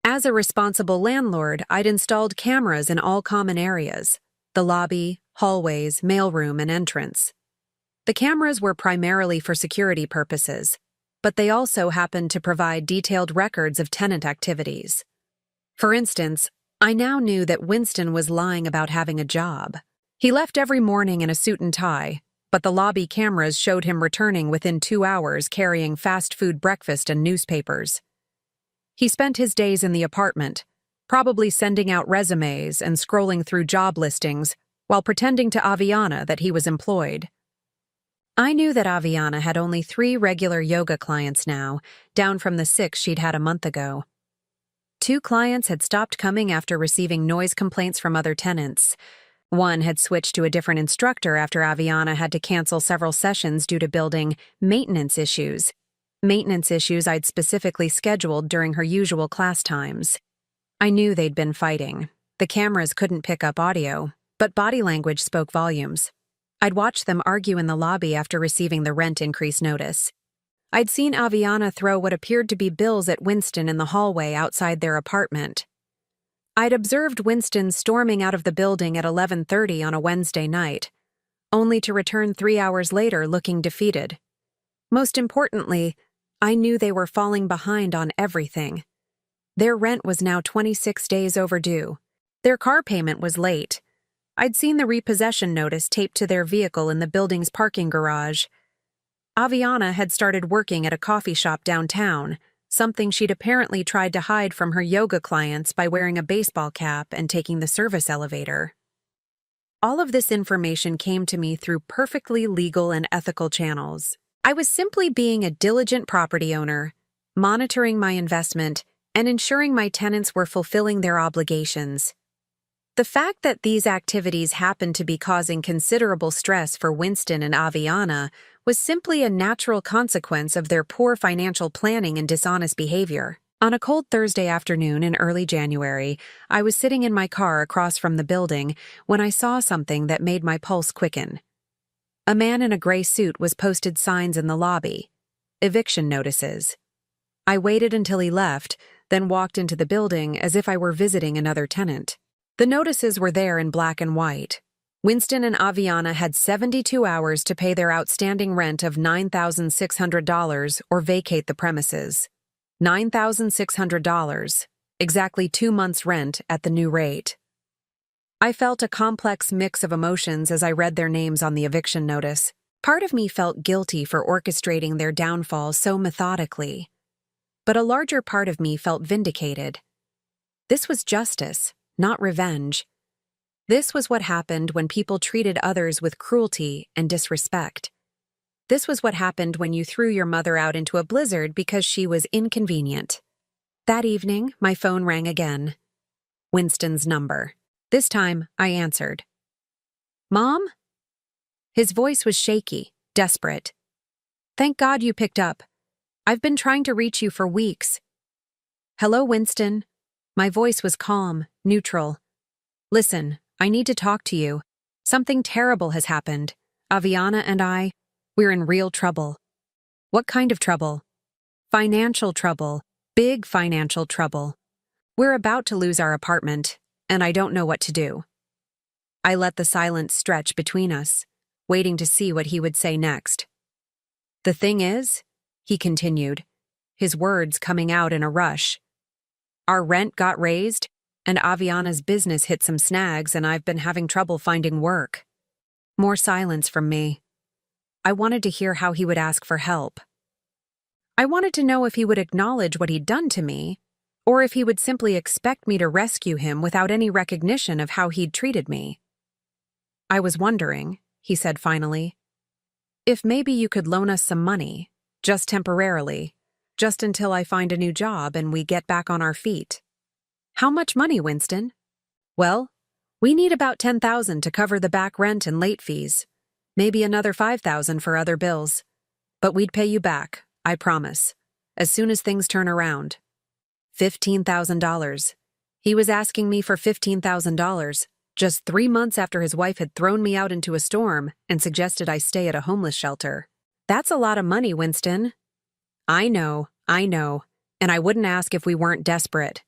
As a responsible landlord, I'd installed cameras in all common areas: the lobby, hallways, mailroom, and entrance. The cameras were primarily for security purposes, but they also happened to provide detailed records of tenant activities. For instance, I now knew that Winston was lying about having a job. He left every morning in a suit and tie, but the lobby cameras showed him returning within 2 hours carrying fast food breakfast and newspapers. He spent his days in the apartment, probably sending out resumes and scrolling through job listings while pretending to Aviana that he was employed. I knew that Aviana had only 3 regular yoga clients now, down from the 6 she'd had a month ago. 2 clients had stopped coming after receiving noise complaints from other tenants. One had switched to a different instructor after Aviana had to cancel several sessions due to building maintenance issues. Maintenance issues I'd specifically scheduled during her usual class times. I knew they'd been fighting. The cameras couldn't pick up audio, but body language spoke volumes. I'd watched them argue in the lobby after receiving the rent increase notice. I'd seen Aviana throw what appeared to be bills at Winston in the hallway outside their apartment. I'd observed Winston storming out of the building at 11:30 on a Wednesday night, only to return 3 hours later looking defeated. Most importantly, I knew they were falling behind on everything. Their rent was now 26 days overdue. Their car payment was late. I'd seen the repossession notice taped to their vehicle in the building's parking garage. Aviana had started working at a coffee shop downtown, something she'd apparently tried to hide from her yoga clients by wearing a baseball cap and taking the service elevator. All of this information came to me through perfectly legal and ethical channels. I was simply being a diligent property owner, monitoring my investment, and ensuring my tenants were fulfilling their obligations. The fact that these activities happened to be causing considerable stress for Winston and Aviana was simply a natural consequence of their poor financial planning and dishonest behavior. On a cold Thursday afternoon in early January, I was sitting in my car across from the building when I saw something that made my pulse quicken. A man in a gray suit was posted signs in the lobby: eviction notices. I waited until he left, then walked into the building as if I were visiting another tenant. The notices were there in black and white. Winston and Aviana had 72 hours to pay their outstanding rent of $9,600 or vacate the premises. $9,600, exactly 2 months' rent at the new rate. I felt a complex mix of emotions as I read their names on the eviction notice. Part of me felt guilty for orchestrating their downfall so methodically, but a larger part of me felt vindicated. This was justice, not revenge. This was what happened when people treated others with cruelty and disrespect. This was what happened when you threw your mother out into a blizzard because she was inconvenient. That evening, my phone rang again. Winston's number. This time, I answered. "Mom?" His voice was shaky, desperate. "Thank God you picked up. I've been trying to reach you for weeks." "Hello, Winston." My voice was calm, neutral. "Listen, I need to talk to you. Something terrible has happened. Aviana and we're in real trouble." "What kind of trouble?" "Financial trouble. Big financial trouble. We're about to lose our apartment, and I don't know what to do." I let the silence stretch between us, waiting to see what he would say next. "The thing is," he continued, his words coming out in a rush, "our rent got raised, and Aviana's business hit some snags, and I've been having trouble finding work." More silence from me. I wanted to hear how he would ask for help. I wanted to know if he would acknowledge what he'd done to me, or if he would simply expect me to rescue him without any recognition of how he'd treated me. "I was wondering," he said finally, "if maybe you could loan us some money, just temporarily, just until I find a new job and we get back on our feet." "How much money, Winston?" "Well, we need about $10,000 to cover the back rent and late fees, maybe another $5,000 for other bills. But we'd pay you back, I promise, as soon as things turn around. $15,000. He was asking me for $15,000 just 3 months after his wife had thrown me out into a storm and suggested I stay at a homeless shelter. That's a lot of money, Winston. I know, and I wouldn't ask if we weren't desperate.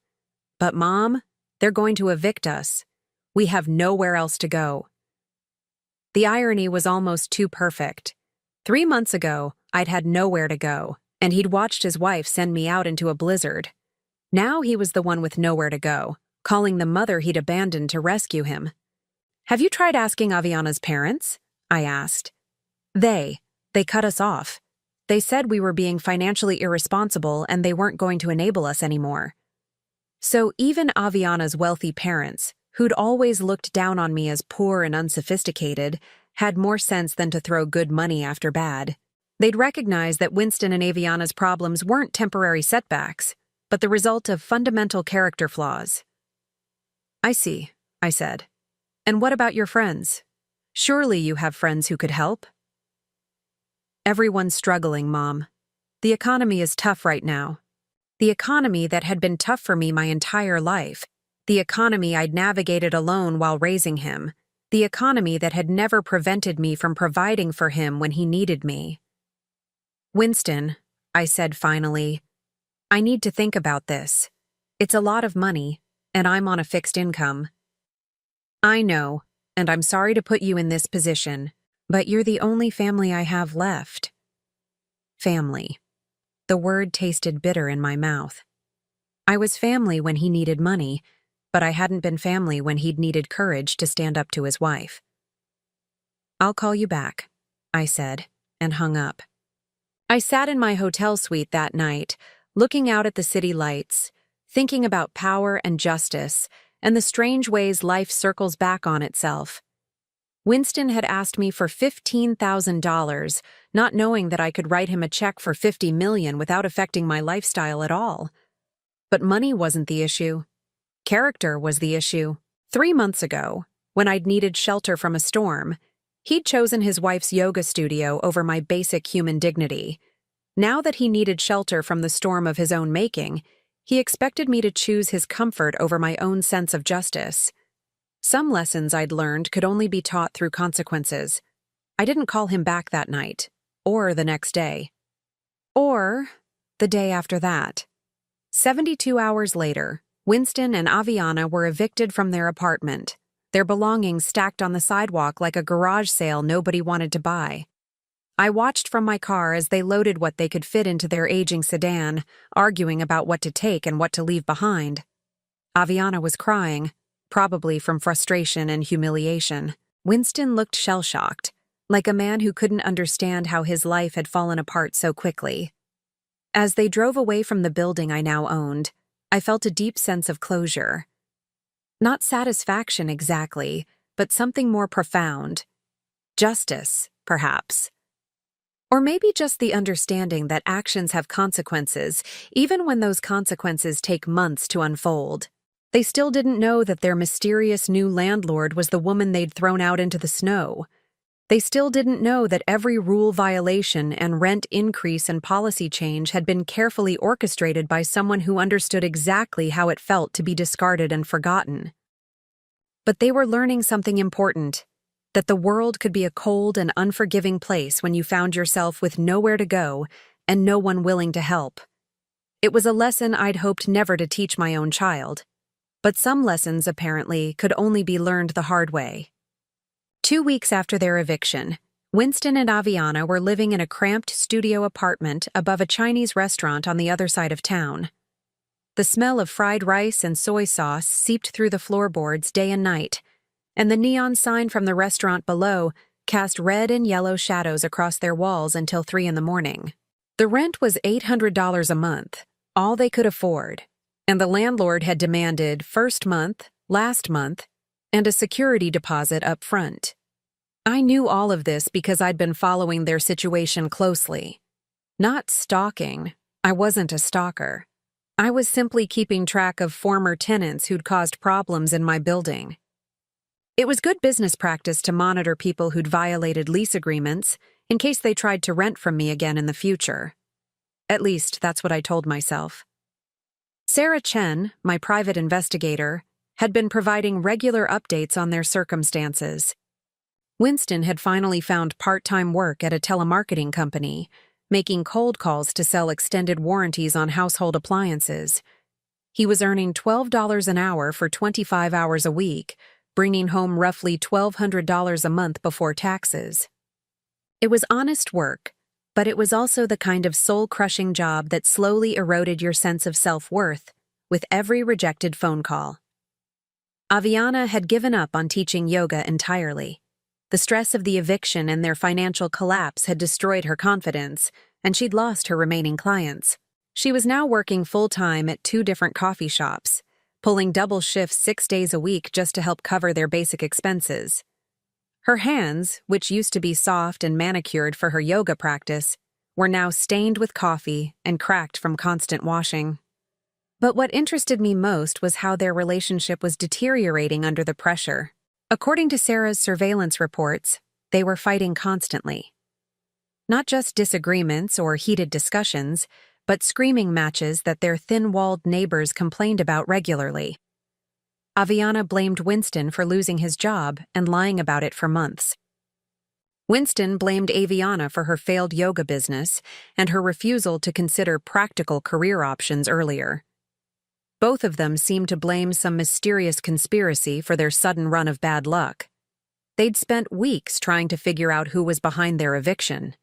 But Mom, they're going to evict us. We have nowhere else to go. The irony was almost too perfect. 3 months ago, I'd had nowhere to go, and he'd watched his wife send me out into a blizzard. Now he was the one with nowhere to go, calling the mother he'd abandoned to rescue him. Have you tried asking Aviana's parents? I asked. They cut us off. They said we were being financially irresponsible and they weren't going to enable us anymore. So even Aviana's wealthy parents, who'd always looked down on me as poor and unsophisticated, had more sense than to throw good money after bad. They'd recognized that Winston and Aviana's problems weren't temporary setbacks, but the result of fundamental character flaws. I see, I said. And what about your friends? Surely you have friends who could help? Everyone's struggling, Mom. The economy is tough right now. The economy that had been tough for me my entire life. The economy I'd navigated alone while raising him. The economy that had never prevented me from providing for him when he needed me. Winston, I said finally, I need to think about this. It's a lot of money, and I'm on a fixed income. I know, and I'm sorry to put you in this position, but you're the only family I have left. Family. The word tasted bitter in my mouth. I was family when he needed money, but I hadn't been family when he'd needed courage to stand up to his wife. I'll call you back, I said, and hung up. I sat in my hotel suite that night, looking out at the city lights, thinking about power and justice, and the strange ways life circles back on itself. Winston had asked me for $15,000, not knowing that I could write him a check for $50 million without affecting my lifestyle at all. But money wasn't the issue. Character was the issue. 3 months ago, when I'd needed shelter from a storm, he'd chosen his wife's yoga studio over my basic human dignity. Now that he needed shelter from the storm of his own making, he expected me to choose his comfort over my own sense of justice. Some lessons I'd learned could only be taught through consequences. I didn't call him back that night, or the next day, or the day after that. 72 hours later, Winston and Aviana were evicted from their apartment, their belongings stacked on the sidewalk like a garage sale nobody wanted to buy. I watched from my car as they loaded what they could fit into their aging sedan, arguing about what to take and what to leave behind. Aviana was crying, probably from frustration and humiliation. Winston looked shell-shocked, like a man who couldn't understand how his life had fallen apart so quickly. As they drove away from the building I now owned, I felt a deep sense of closure. Not satisfaction exactly, but something more profound. Justice, perhaps. Or maybe just the understanding that actions have consequences, even when those consequences take months to unfold. They still didn't know that their mysterious new landlord was the woman they'd thrown out into the snow. They still didn't know that every rule violation and rent increase and policy change had been carefully orchestrated by someone who understood exactly how it felt to be discarded and forgotten. But they were learning something important, that the world could be a cold and unforgiving place when you found yourself with nowhere to go and no one willing to help. It was a lesson I'd hoped never to teach my own child. But some lessons, apparently, could only be learned the hard way. 2 weeks after their eviction, Winston and Aviana were living in a cramped studio apartment above a Chinese restaurant on the other side of town. The smell of fried rice and soy sauce seeped through the floorboards day and night, and the neon sign from the restaurant below cast red and yellow shadows across their walls until 3 a.m. The rent was $800 a month, all they could afford, and the landlord had demanded first month, last month, and a security deposit up front. I knew all of this because I'd been following their situation closely. Not stalking. I wasn't a stalker. I was simply keeping track of former tenants who'd caused problems in my building. It was good business practice to monitor people who'd violated lease agreements, in case they tried to rent from me again in the future. At least, that's what I told myself. Sarah Chen, my private investigator, had been providing regular updates on their circumstances. Winston had finally found part-time work at a telemarketing company, making cold calls to sell extended warranties on household appliances. He was earning $12 an hour for 25 hours a week, bringing home roughly $1,200 a month before taxes. It was honest work, but it was also the kind of soul-crushing job that slowly eroded your sense of self-worth with every rejected phone call. Aviana had given up on teaching yoga entirely. The stress of the eviction and their financial collapse had destroyed her confidence, and she'd lost her remaining clients. She was now working full-time at 2 different coffee shops, pulling double shifts 6 days a week just to help cover their basic expenses. Her hands, which used to be soft and manicured for her yoga practice, were now stained with coffee and cracked from constant washing. But what interested me most was how their relationship was deteriorating under the pressure. According to Sarah's surveillance reports, they were fighting constantly. Not just disagreements or heated discussions, but screaming matches that their thin-walled neighbors complained about regularly. Aviana blamed Winston for losing his job and lying about it for months. Winston blamed Aviana for her failed yoga business and her refusal to consider practical career options earlier. Both of them seemed to blame some mysterious conspiracy for their sudden run of bad luck. They'd spent weeks trying to figure out who was behind their eviction.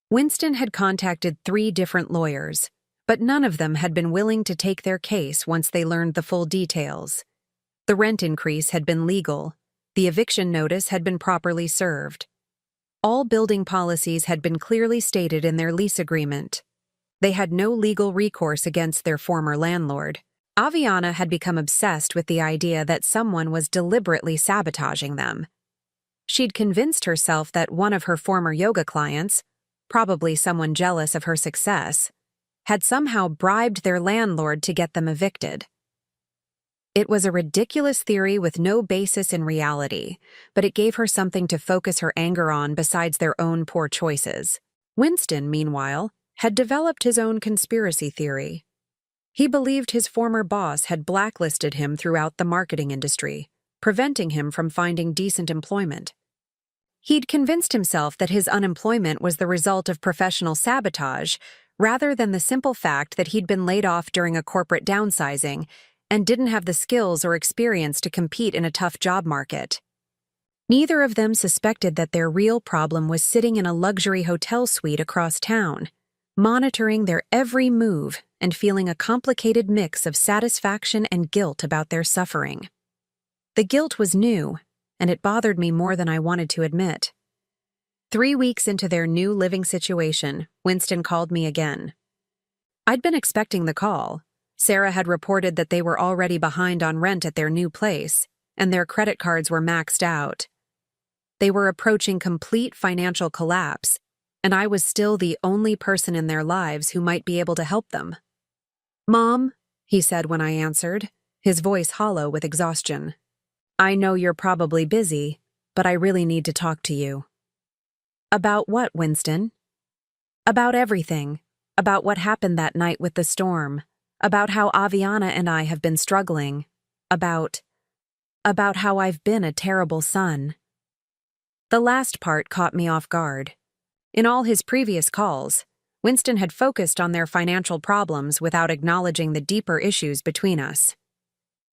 Winston had contacted 3 different lawyers, but none of them had been willing to take their case once they learned the full details. The rent increase had been legal. The eviction notice had been properly served. All building policies had been clearly stated in their lease agreement. They had no legal recourse against their former landlord. Aviana had become obsessed with the idea that someone was deliberately sabotaging them. She'd convinced herself that one of her former yoga clients, probably someone jealous of her success, had somehow bribed their landlord to get them evicted. It was a ridiculous theory with no basis in reality, but it gave her something to focus her anger on besides their own poor choices. Winston, meanwhile, had developed his own conspiracy theory. He believed his former boss had blacklisted him throughout the marketing industry, preventing him from finding decent employment. He'd convinced himself that his unemployment was the result of professional sabotage rather than the simple fact that he'd been laid off during a corporate downsizing and didn't have the skills or experience to compete in a tough job market. Neither of them suspected that their real problem was sitting in a luxury hotel suite across town, monitoring their every move and feeling a complicated mix of satisfaction and guilt about their suffering. The guilt was new, and it bothered me more than I wanted to admit. 3 weeks into their new living situation, Winston called me again. I'd been expecting the call. Sarah had reported that they were already behind on rent at their new place, and their credit cards were maxed out. They were approaching complete financial collapse, and I was still the only person in their lives who might be able to help them. "Mom," he said when I answered, his voice hollow with exhaustion. "I know you're probably busy, but I really need to talk to you." "About what, Winston?" "About everything. About what happened that night with the storm. About how Aviana and I have been struggling. About how I've been a terrible son." The last part caught me off guard. In all his previous calls, Winston had focused on their financial problems without acknowledging the deeper issues between us.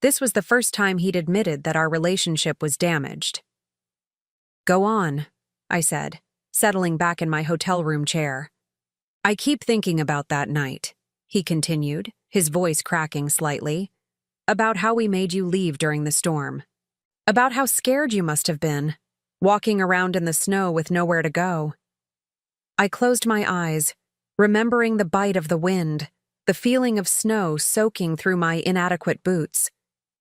This was the first time he'd admitted that our relationship was damaged. "Go on," I said, settling back in my hotel room chair. "I keep thinking about that night," he continued, his voice cracking slightly, "about how we made you leave during the storm. About how scared you must have been, walking around in the snow with nowhere to go." I closed my eyes, remembering the bite of the wind, the feeling of snow soaking through my inadequate boots,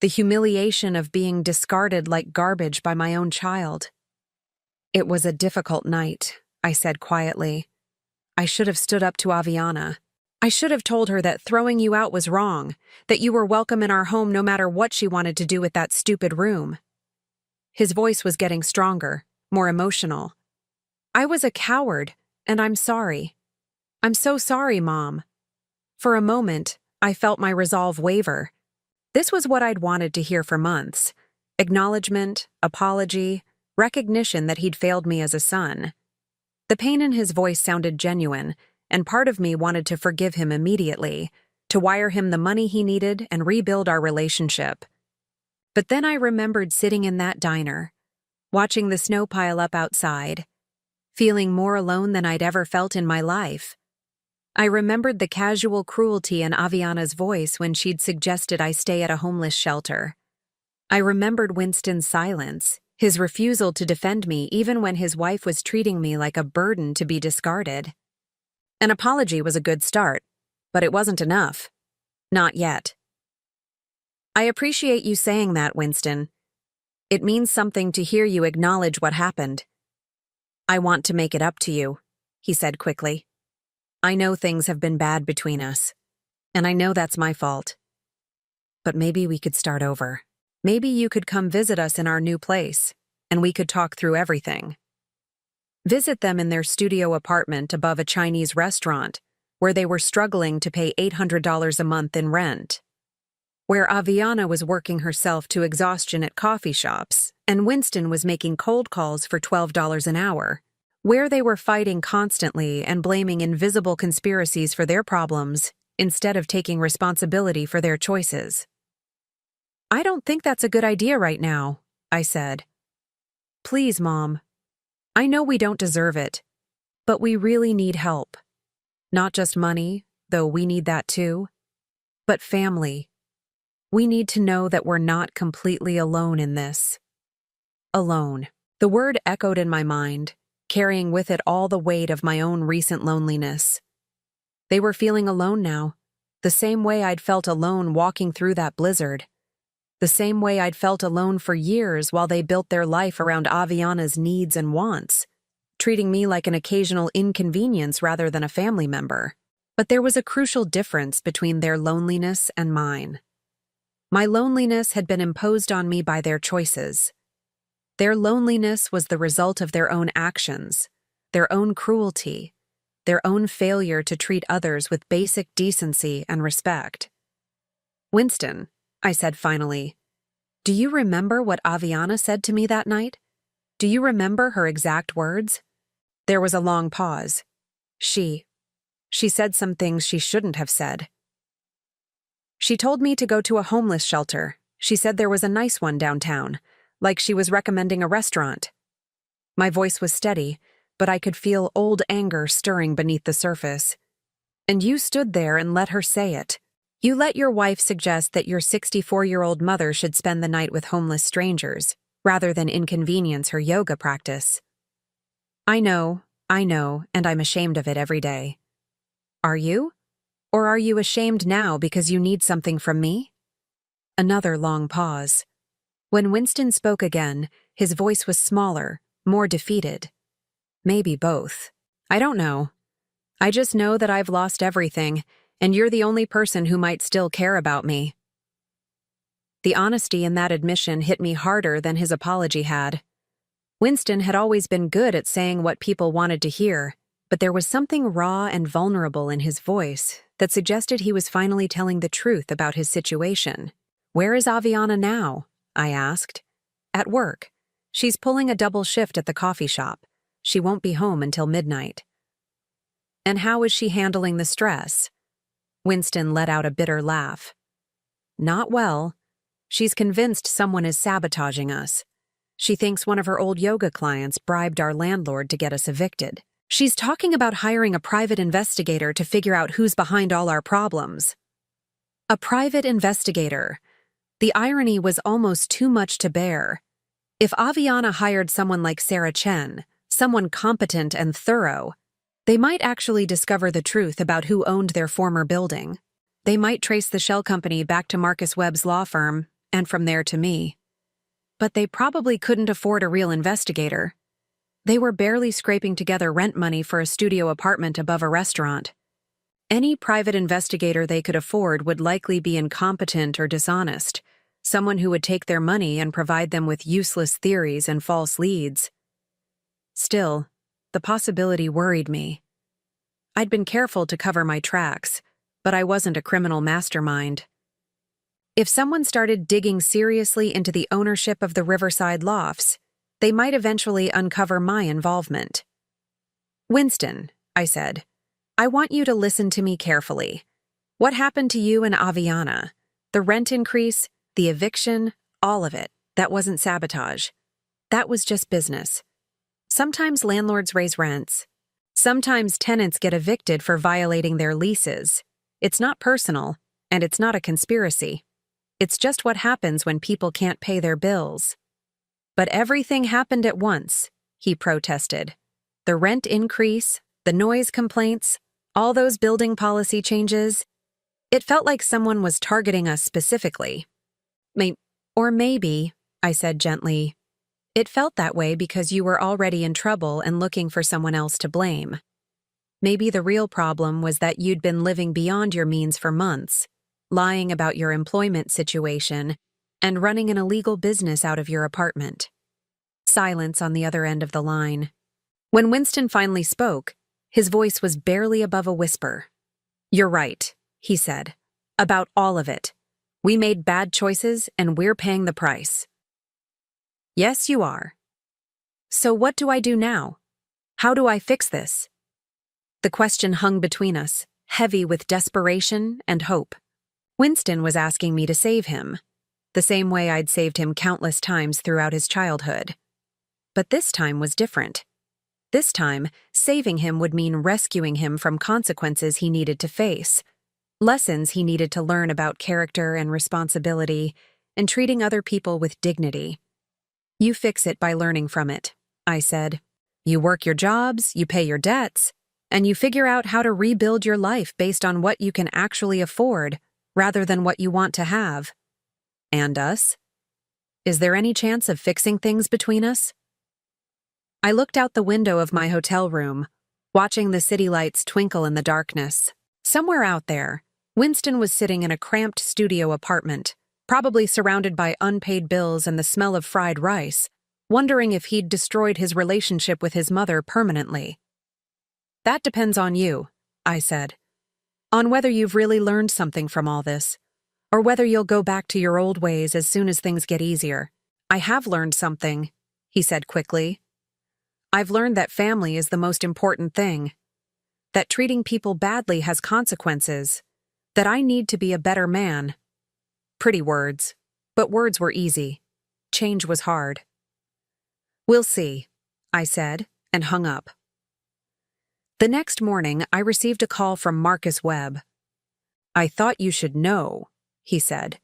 the humiliation of being discarded like garbage by my own child. "It was a difficult night," I said quietly. "I should have stood up to Aviana. I should have told her that throwing you out was wrong, that you were welcome in our home no matter what she wanted to do with that stupid room." His voice was getting stronger, more emotional. I was a coward, and I'm sorry. I'm so sorry, Mom. For a moment, I felt my resolve waver. This was what I'd wanted to hear for months. Acknowledgement, apology, recognition that he'd failed me as a son. The pain in his voice sounded genuine, and part of me wanted to forgive him immediately, to wire him the money he needed and rebuild our relationship. But then I remembered sitting in that diner, watching the snow pile up outside, feeling more alone than I'd ever felt in my life. I remembered the casual cruelty in Aviana's voice when she'd suggested I stay at a homeless shelter. I remembered Winston's silence, his refusal to defend me even when his wife was treating me like a burden to be discarded. An apology was a good start, but it wasn't enough. Not yet. I appreciate you saying that, Winston. It means something to hear you acknowledge what happened. I want to make it up to you, he said quickly. I know things have been bad between us, and I know that's my fault. But maybe we could start over. Maybe you could come visit us in our new place, and we could talk through everything. Visit them in their studio apartment above a Chinese restaurant, where they were struggling to pay $800 a month in rent. Where Aviana was working herself to exhaustion at coffee shops, and Winston was making cold calls for $12 an hour. Where they were fighting constantly and blaming invisible conspiracies for their problems, instead of taking responsibility for their choices. I don't think that's a good idea right now, I said. Please, Mom. I know we don't deserve it, but we really need help. Not just money, though we need that too, but family. We need to know that we're not completely alone in this. Alone. The word echoed in my mind, carrying with it all the weight of my own recent loneliness. They were feeling alone now, the same way I'd felt alone walking through that blizzard. The same way I'd felt alone for years while they built their life around Aviana's needs and wants, treating me like an occasional inconvenience rather than a family member. But there was a crucial difference between their loneliness and mine. My loneliness had been imposed on me by their choices. Their loneliness was the result of their own actions, their own cruelty, their own failure to treat others with basic decency and respect. Winston, I said finally, do you remember what Aviana said to me that night? Do you remember her exact words? There was a long pause. She said some things she shouldn't have said. She told me to go to a homeless shelter. She said there was a nice one downtown, like she was recommending a restaurant. My voice was steady, but I could feel old anger stirring beneath the surface. And you stood there and let her say it. You let your wife suggest that your 64-year-old mother should spend the night with homeless strangers, rather than inconvenience her yoga practice. I know, and I'm ashamed of it every day. Are you? Or are you ashamed now because you need something from me? Another long pause. When Winston spoke again, his voice was smaller, more defeated. Maybe both. I don't know. I just know that I've lost everything, and you're the only person who might still care about me. The honesty in that admission hit me harder than his apology had. Winston had always been good at saying what people wanted to hear, but there was something raw and vulnerable in his voice that suggested he was finally telling the truth about his situation. Where is Aviana now? I asked. At work. She's pulling a double shift at the coffee shop. She won't be home until midnight. And how is she handling the stress? Winston let out a bitter laugh. Not well. She's convinced someone is sabotaging us. She thinks one of her old yoga clients bribed our landlord to get us evicted. She's talking about hiring a private investigator to figure out who's behind all our problems. A private investigator. The irony was almost too much to bear. If Aviana hired someone like Sarah Chen, someone competent and thorough, they might actually discover the truth about who owned their former building. They might trace the shell company back to Marcus Webb's law firm, and from there to me. But they probably couldn't afford a real investigator. They were barely scraping together rent money for a studio apartment above a restaurant. Any private investigator they could afford would likely be incompetent or dishonest, someone who would take their money and provide them with useless theories and false leads. Still, the possibility worried me. I'd been careful to cover my tracks, but I wasn't a criminal mastermind. If someone started digging seriously into the ownership of the Riverside lofts, they might eventually uncover my involvement. "Winston," I said, "I want you to listen to me carefully. What happened to you and Aviana? The rent increase, the eviction, all of it, that wasn't sabotage. That was just business. Sometimes landlords raise rents. Sometimes tenants get evicted for violating their leases. It's not personal, and it's not a conspiracy. It's just what happens when people can't pay their bills." "But everything happened at once," he protested. "The rent increase, the noise complaints, all those building policy changes. It felt like someone was targeting us specifically." Maybe, I said gently, it felt that way because you were already in trouble and looking for someone else to blame. Maybe the real problem was that you'd been living beyond your means for months, lying about your employment situation, and running an illegal business out of your apartment." Silence on the other end of the line. When Winston finally spoke, his voice was barely above a whisper. "You're right," he said. "About all of it. We made bad choices and we're paying the price." "Yes, you are." "So what do I do now? How do I fix this?" The question hung between us, heavy with desperation and hope. Winston was asking me to save him, the same way I'd saved him countless times throughout his childhood. But this time was different. This time, saving him would mean rescuing him from consequences he needed to face, lessons he needed to learn about character and responsibility, and treating other people with dignity. "You fix it by learning from it," I said. "You work your jobs, you pay your debts, and you figure out how to rebuild your life based on what you can actually afford, rather than what you want to have. And us? Is there any chance of fixing things between us?" I looked out the window of my hotel room, watching the city lights twinkle in the darkness. Somewhere out there, Winston was sitting in a cramped studio apartment, probably surrounded by unpaid bills and the smell of fried rice, wondering if he'd destroyed his relationship with his mother permanently. "That depends on you," I said. "On whether you've really learned something from all this, or whether you'll go back to your old ways as soon as things get easier." "I have learned something," he said quickly. "I've learned that family is the most important thing, that treating people badly has consequences, that I need to be a better man." Pretty words, but words were easy. Change was hard. "We'll see," I said, and hung up. The next morning, I received a call from Marcus Webb. "I thought you should know," he said.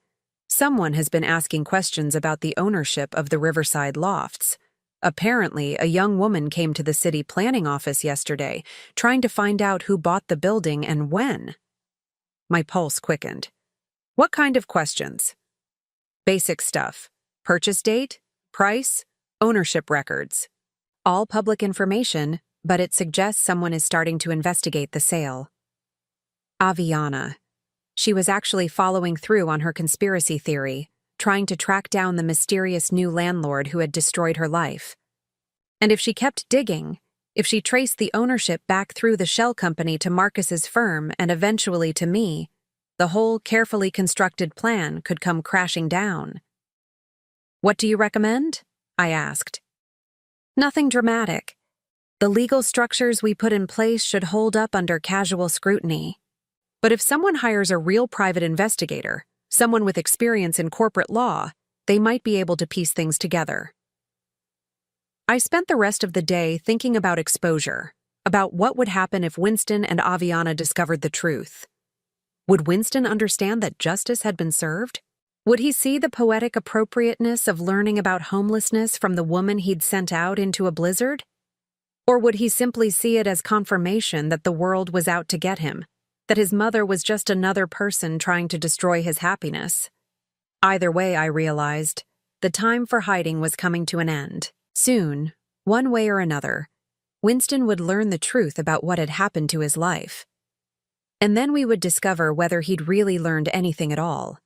"Someone has been asking questions about the ownership of the Riverside lofts. Apparently, a young woman came to the city planning office yesterday, trying to find out who bought the building and when." My pulse quickened. "What kind of questions?" "Basic stuff. Purchase date, price, ownership records. All public information, but it suggests someone is starting to investigate the sale." Aviana. She was actually following through on her conspiracy theory, trying to track down the mysterious new landlord who had destroyed her life. And if she kept digging, if she traced the ownership back through the shell company to Marcus's firm and eventually to me, the whole carefully constructed plan could come crashing down. "What do you recommend?" I asked. "Nothing dramatic. The legal structures we put in place should hold up under casual scrutiny. But if someone hires a real private investigator, someone with experience in corporate law, they might be able to piece things together." I spent the rest of the day thinking about exposure, about what would happen if Winston and Aviana discovered the truth. Would Winston understand that justice had been served? Would he see the poetic appropriateness of learning about homelessness from the woman he'd sent out into a blizzard? Or would he simply see it as confirmation that the world was out to get him, that his mother was just another person trying to destroy his happiness? Either way, I realized, the time for hiding was coming to an end. Soon, one way or another, Winston would learn the truth about what had happened to his life. And then we would discover whether he'd really learned anything at all.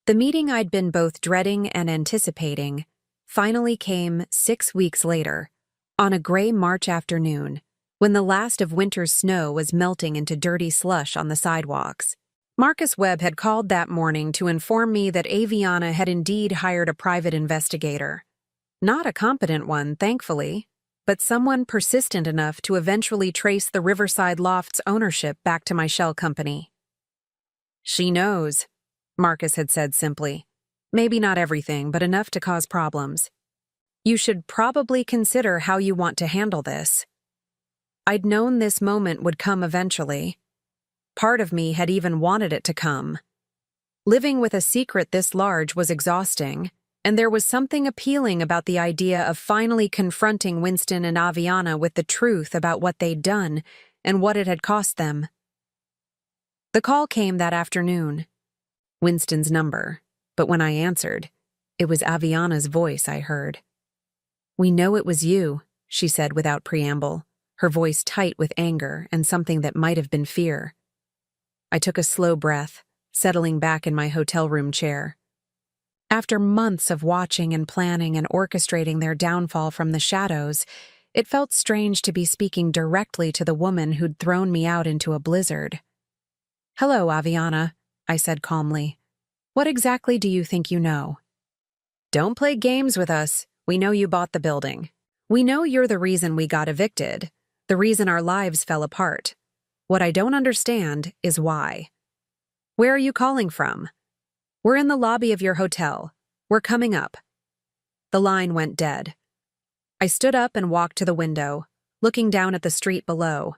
The meeting I'd been both dreading and anticipating finally came 6 weeks later, On a gray March afternoon, when the last of winter's snow was melting into dirty slush on the sidewalks, Marcus Webb had called that morning to inform me that Aviana had indeed hired a private investigator. Not a competent one, thankfully, but someone persistent enough to eventually trace the Riverside Loft's ownership back to my shell company. "She knows," Marcus had said simply. "Maybe not everything, but enough to cause problems. You should probably consider how you want to handle this." I'd known this moment would come eventually. Part of me had even wanted it to come. Living with a secret this large was exhausting, and there was something appealing about the idea of finally confronting Winston and Aviana with the truth about what they'd done and what it had cost them. The call came that afternoon. Winston's number, but when I answered, it was Aviana's voice I heard. "We know it was you," she said without preamble, her voice tight with anger and something that might have been fear. I took a slow breath, settling back in my hotel room chair. After months of watching and planning and orchestrating their downfall from the shadows, it felt strange to be speaking directly to the woman who'd thrown me out into a blizzard. "Hello, Aviana," I said calmly. "What exactly do you think you know?" "Don't play games with us. We know you bought the building. We know you're the reason we got evicted, the reason our lives fell apart. What I don't understand is why. Where are you calling from?" "We're in the lobby of your hotel. We're coming up." The line went dead. I stood up and walked to the window, looking down at the street below.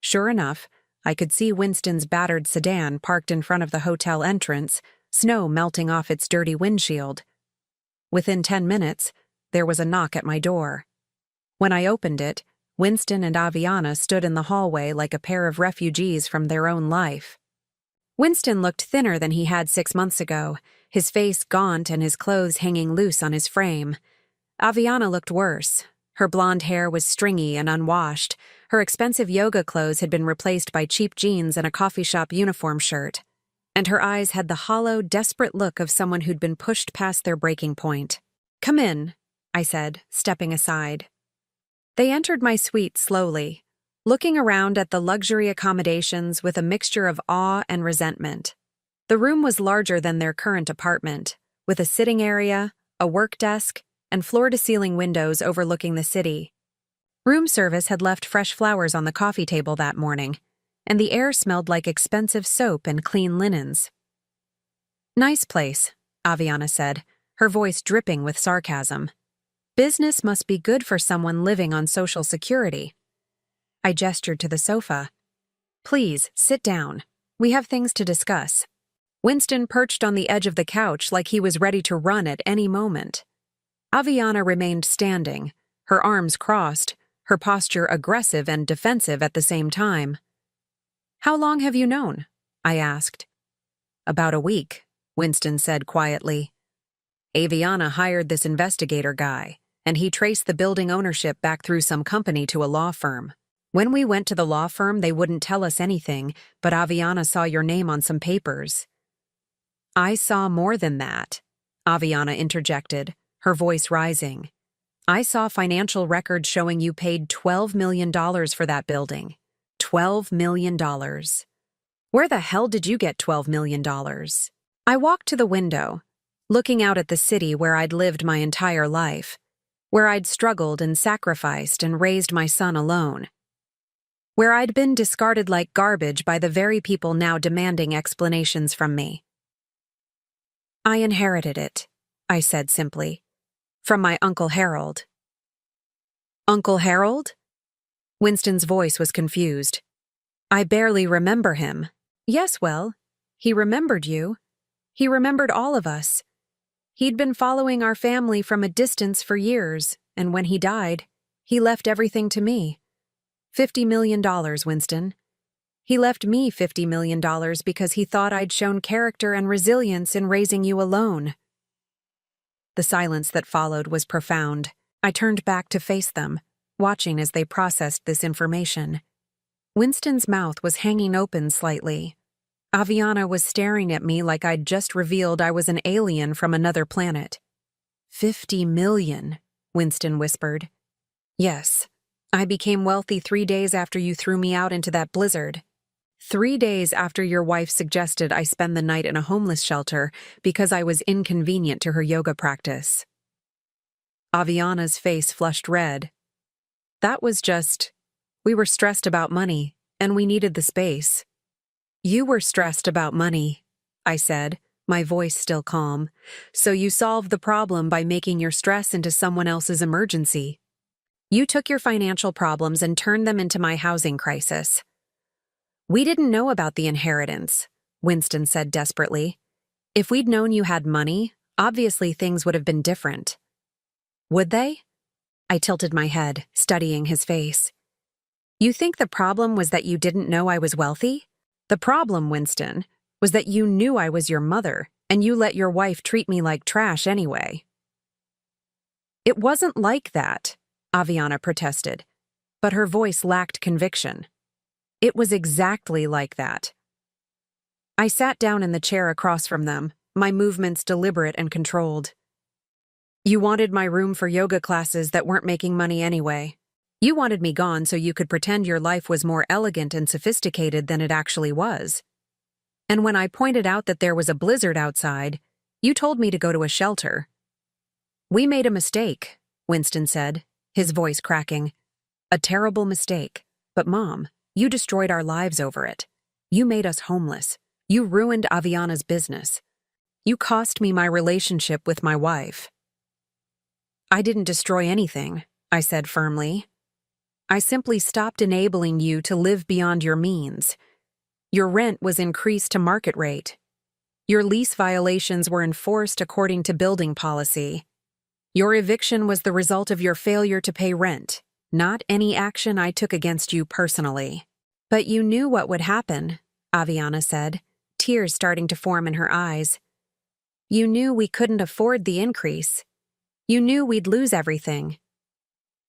Sure enough, I could see Winston's battered sedan parked in front of the hotel entrance, snow melting off its dirty windshield. Within 10 minutes, there was a knock at my door. When I opened it, Winston and Aviana stood in the hallway like a pair of refugees from their own life. Winston looked thinner than he had 6 months ago, his face gaunt and his clothes hanging loose on his frame. Aviana looked worse. Her blonde hair was stringy and unwashed. Her expensive yoga clothes had been replaced by cheap jeans and a coffee shop uniform shirt. And her eyes had the hollow, desperate look of someone who'd been pushed past their breaking point. "Come in," I said, stepping aside. They entered my suite slowly, looking around at the luxury accommodations with a mixture of awe and resentment. The room was larger than their current apartment, with a sitting area, a work desk, and floor-to-ceiling windows overlooking the city. Room service had left fresh flowers on the coffee table that morning, and the air smelled like expensive soap and clean linens. "Nice place," Aviana said, her voice dripping with sarcasm. "Business must be good for someone living on Social Security." I gestured to the sofa. "Please, sit down. We have things to discuss." Winston perched on the edge of the couch like he was ready to run at any moment. Aviana remained standing, her arms crossed, her posture aggressive and defensive at the same time. "How long have you known?" I asked. "About a week," Winston said quietly. "Aviana hired this investigator guy, and he traced the building ownership back through some company to a law firm. When we went to the law firm, they wouldn't tell us anything, but Aviana saw your name on some papers." "I saw more than that," Aviana interjected, her voice rising. "I saw financial records showing you paid $12 million for that building. $12 million. Where the hell did you get $12 million? I walked to the window, looking out at the city where I'd lived my entire life, where I'd struggled and sacrificed and raised my son alone, where I'd been discarded like garbage by the very people now demanding explanations from me. "I inherited it," I said simply, "from my Uncle Harold." "Uncle Harold?" Winston's voice was confused. "I barely remember him." "Yes, well, he remembered you. He remembered all of us. He'd been following our family from a distance for years, and when he died, he left everything to me. $50 million, Winston. He left me $50 million because he thought I'd shown character and resilience in raising you alone." The silence that followed was profound. I turned back to face them, watching as they processed this information. Winston's mouth was hanging open slightly. Aviana was staring at me like I'd just revealed I was an alien from another planet. "50 million, Winston whispered. Yes. I became wealthy 3 days after you threw me out into that blizzard. 3 days after your wife suggested I spend the night in a homeless shelter because I was inconvenient to her yoga practice. Aviana's face flushed red. That was just, we were stressed about money, and we needed the space. You were stressed about money, I said, my voice still calm. So you solved the problem by making your stress into someone else's emergency. You took your financial problems and turned them into my housing crisis. We didn't know about the inheritance, Winston said desperately. If we'd known you had money, obviously things would have been different. Would they? I tilted my head, studying his face. You think the problem was that you didn't know I was wealthy? The problem, Winston, was that you knew I was your mother, and you let your wife treat me like trash anyway. It wasn't like that, Aviana protested, but her voice lacked conviction. It was exactly like that. I sat down in the chair across from them, my movements deliberate and controlled. You wanted my room for yoga classes that weren't making money anyway. You wanted me gone so you could pretend your life was more elegant and sophisticated than it actually was. And when I pointed out that there was a blizzard outside, you told me to go to a shelter. We made a mistake, Winston said, his voice cracking. A terrible mistake. But Mom, you destroyed our lives over it. You made us homeless. You ruined Aviana's business. You cost me my relationship with my wife. I didn't destroy anything, I said firmly. I simply stopped enabling you to live beyond your means. Your rent was increased to market rate. Your lease violations were enforced according to building policy. Your eviction was the result of your failure to pay rent, not any action I took against you personally. But you knew what would happen, Aviana said, tears starting to form in her eyes. You knew we couldn't afford the increase. You knew we'd lose everything.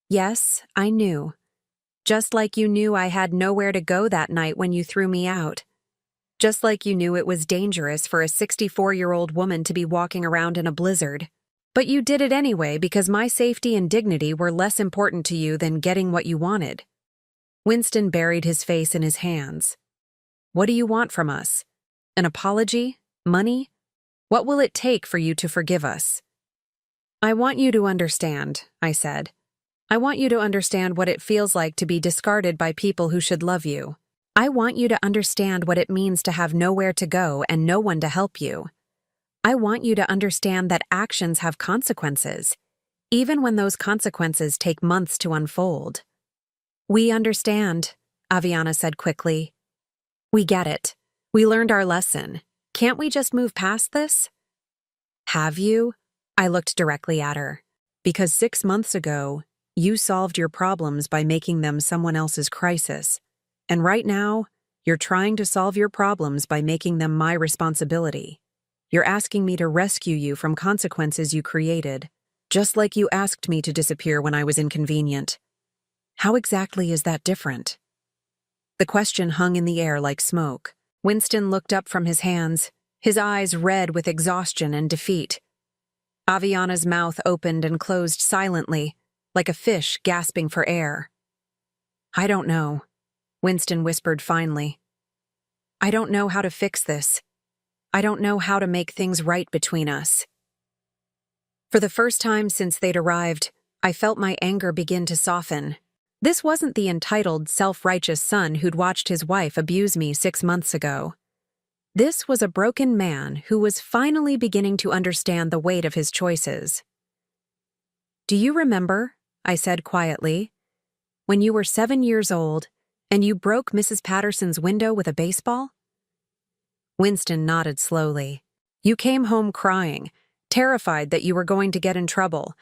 Yes, I knew. Just like you knew I had nowhere to go that night when you threw me out. Just like you knew it was dangerous for a 64-year-old woman to be walking around in a blizzard. But you did it anyway because my safety and dignity were less important to you than getting what you wanted. Winston buried his face in his hands. What do you want from us? An apology? Money? What will it take for you to forgive us? I want you to understand, I said. I want you to understand what it feels like to be discarded by people who should love you. I want you to understand what it means to have nowhere to go and no one to help you. I want you to understand that actions have consequences, even when those consequences take months to unfold. We understand, Aviana said quickly. We get it. We learned our lesson. Can't we just move past this? Have you? I looked directly at her. Because 6 months ago, you solved your problems by making them someone else's crisis. And right now, you're trying to solve your problems by making them my responsibility. You're asking me to rescue you from consequences you created, just like you asked me to disappear when I was inconvenient. How exactly is that different? The question hung in the air like smoke. Winston looked up from his hands, his eyes red with exhaustion and defeat. Aviana's mouth opened and closed silently, like a fish gasping for air. I don't know, Winston whispered finally. I don't know how to fix this. I don't know how to make things right between us. For the first time since they'd arrived, I felt my anger begin to soften. This wasn't the entitled, self-righteous son who'd watched his wife abuse me 6 months ago. This was a broken man who was finally beginning to understand the weight of his choices. Do you remember, I said quietly, when you were 7 years old and you broke Mrs. Patterson's window with a baseball? Winston nodded slowly. You came home crying, terrified that you were going to get in trouble,